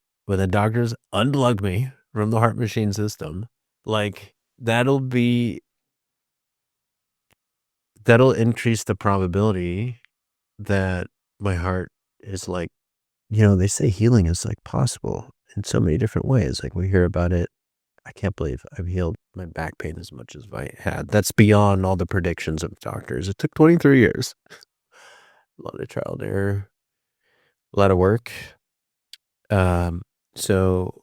doctors unplugged me from the heart machine system, like that'll increase the probability that my heart is like, they say healing is like possible in so many different ways. Like we hear about it. I can't believe I've healed my back pain as much as I had. That's beyond all the predictions of doctors. It took 23 years. A lot of trial and error, a lot of work. So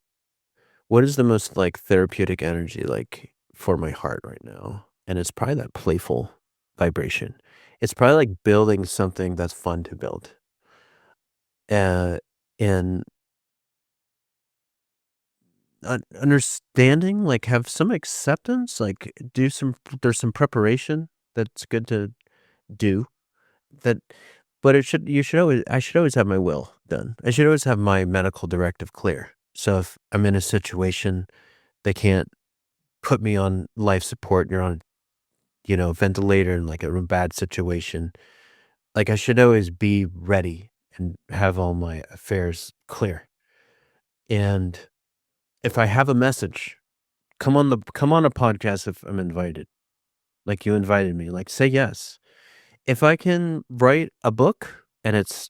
what is the most like therapeutic energy like for my heart right now? And it's probably that playful vibration. It's probably like building something that's fun to build. And understanding, like have some acceptance, like there's some preparation that's good to do that, but I should always have my will done. I should always have my medical directive clear. So if I'm in a situation, they can't put me on life support, you're on, ventilator in like a bad situation. Like I should always be ready and have all my affairs clear. And if I have a message, come on a podcast if I'm invited. Like you invited me, like say yes. If I can write a book and it's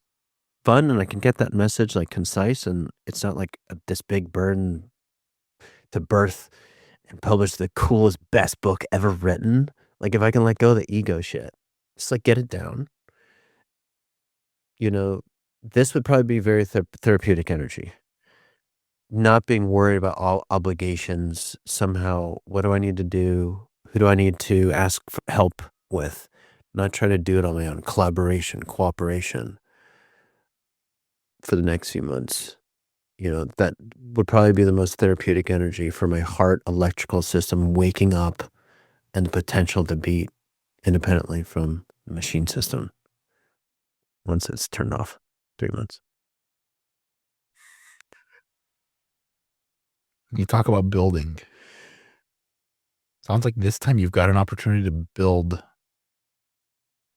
fun and I can get that message like concise and it's not like this big burden to birth and publish the coolest, best book ever written. Like if I can let go of the ego shit, just like get it down, this would probably be very therapeutic energy. Not being worried about all obligations somehow. What do I need to do? Who do I need to ask for help with? Not try to do it on my own. Cooperation for the next few months. That would probably be the most therapeutic energy for my heart electrical system waking up and the potential to beat independently from the machine system once it's turned off. 3 months. You talk about building. Sounds like this time you've got an opportunity to build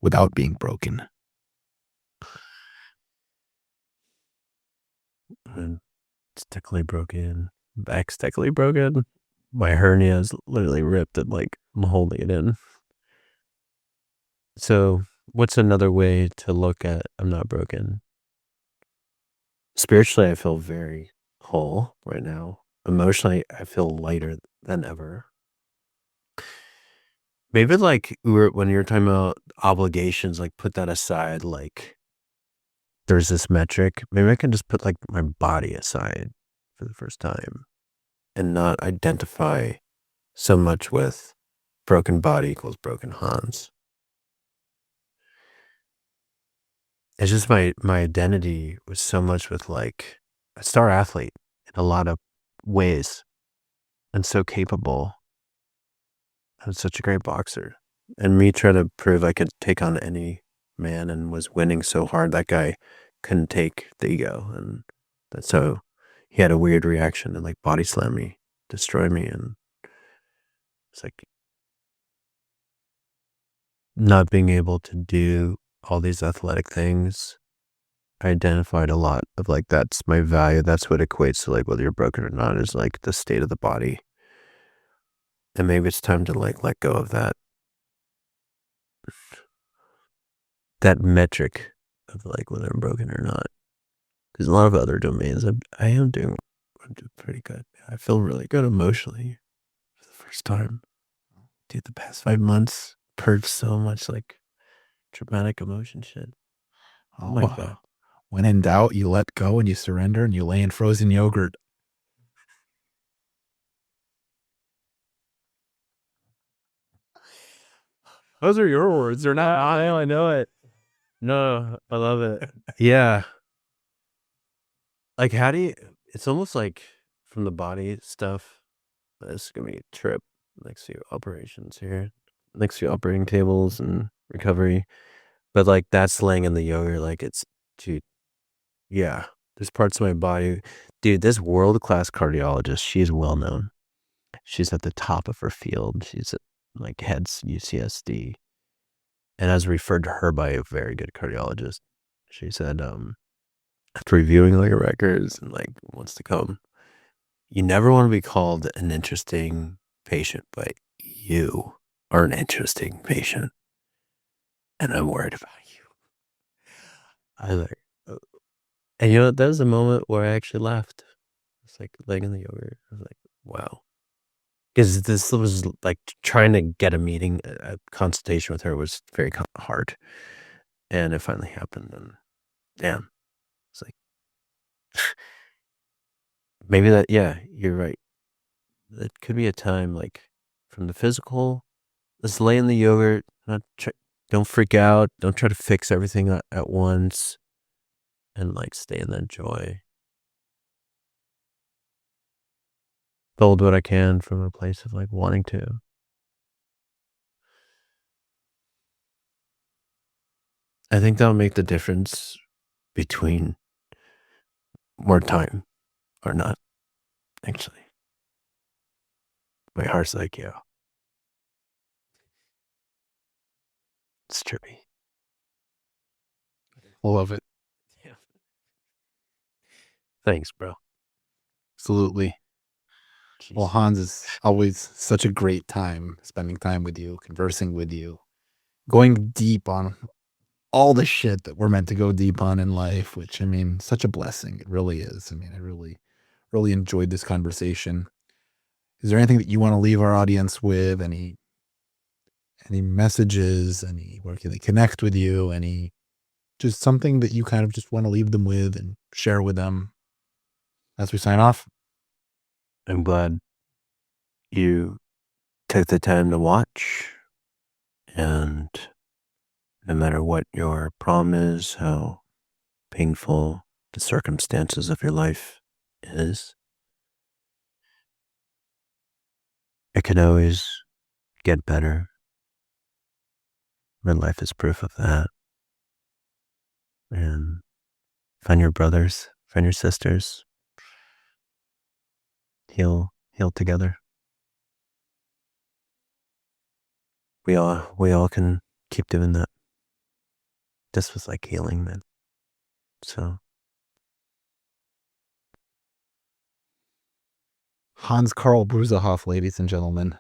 without being broken. And it's technically broken. Back's technically broken. My hernia is literally ripped and like I'm holding it in. So what's another way to look at I'm not broken? Spiritually, I feel very whole right now. Emotionally, I feel lighter than ever. Maybe like when you're talking about obligations, like put that aside, like there's this metric. Maybe I can just put like my body aside for the first time and not identify so much with broken body equals broken Hans. It's just my identity was so much with like a star athlete in a lot of ways and so capable and such a great boxer. And me trying to prove I could take on any man and was winning so hard that guy couldn't take the ego. And that's so he had a weird reaction and like body slam me, destroy me. And it's like not being able to do all these athletic things. I identified a lot of like, that's my value. That's what equates to like whether you're broken or not is like the state of the body. And maybe it's time to like let go of that metric of like whether I'm broken or not. There's a lot of other domains. I'm doing pretty good. I feel really good emotionally for the first time. Dude, the past 5 months, purged so much like traumatic emotion shit. Oh my God. When in doubt, you let go and you surrender and you lay in frozen yogurt. Those are your words. They're not. I know it. No, I love it. Yeah. Like, how do you, it's almost like from the body stuff. This is going to be a trip next few operations here, next few operating tables and recovery. But like, that's laying in the yoga. Like, it's, dude, yeah, there's parts of my body. Dude, this world-class cardiologist, she's well known. She's at the top of her field. She's at, like, heads UCSD. And I was referred to her by a very good cardiologist. She said, after reviewing all your records and like wants to come, you never want to be called an interesting patient, but you are an interesting patient. And I'm worried about you. I was like, oh. And you know, that was the moment where I actually left. It's like laying in the yogurt. I was like, wow. Because this was like trying to get a meeting, a consultation with her was very hard. And it finally happened. And damn, it's like, maybe that, yeah, you're right. It could be a time like from the physical, let's lay in the yogurt, don't freak out, don't try to fix everything at once, and like stay in that joy. Build what I can from a place of like wanting to. I think that'll make the difference between more time or not, actually. My heart's like, yeah. It's trippy. Love it. Yeah. Thanks, bro. Absolutely. Jeez. Well, Hans, is always such a great time spending time with you, conversing with you, going deep on all the shit that we're meant to go deep on in life, which, I mean, such a blessing. It really is. I mean, I really, really enjoyed this conversation. Is there anything that you want to leave our audience with? Any messages? Where can they connect with you? Just something that you kind of just want to leave them with and share with them as we sign off? I'm glad you took the time to watch, and no matter what your problem is, how painful the circumstances of your life is, it can always get better. My life is proof of that. And find your brothers, find your sisters, heal together. We all can keep doing that. This was like healing, man. So Hans Karl Bruesehoff, ladies and gentlemen.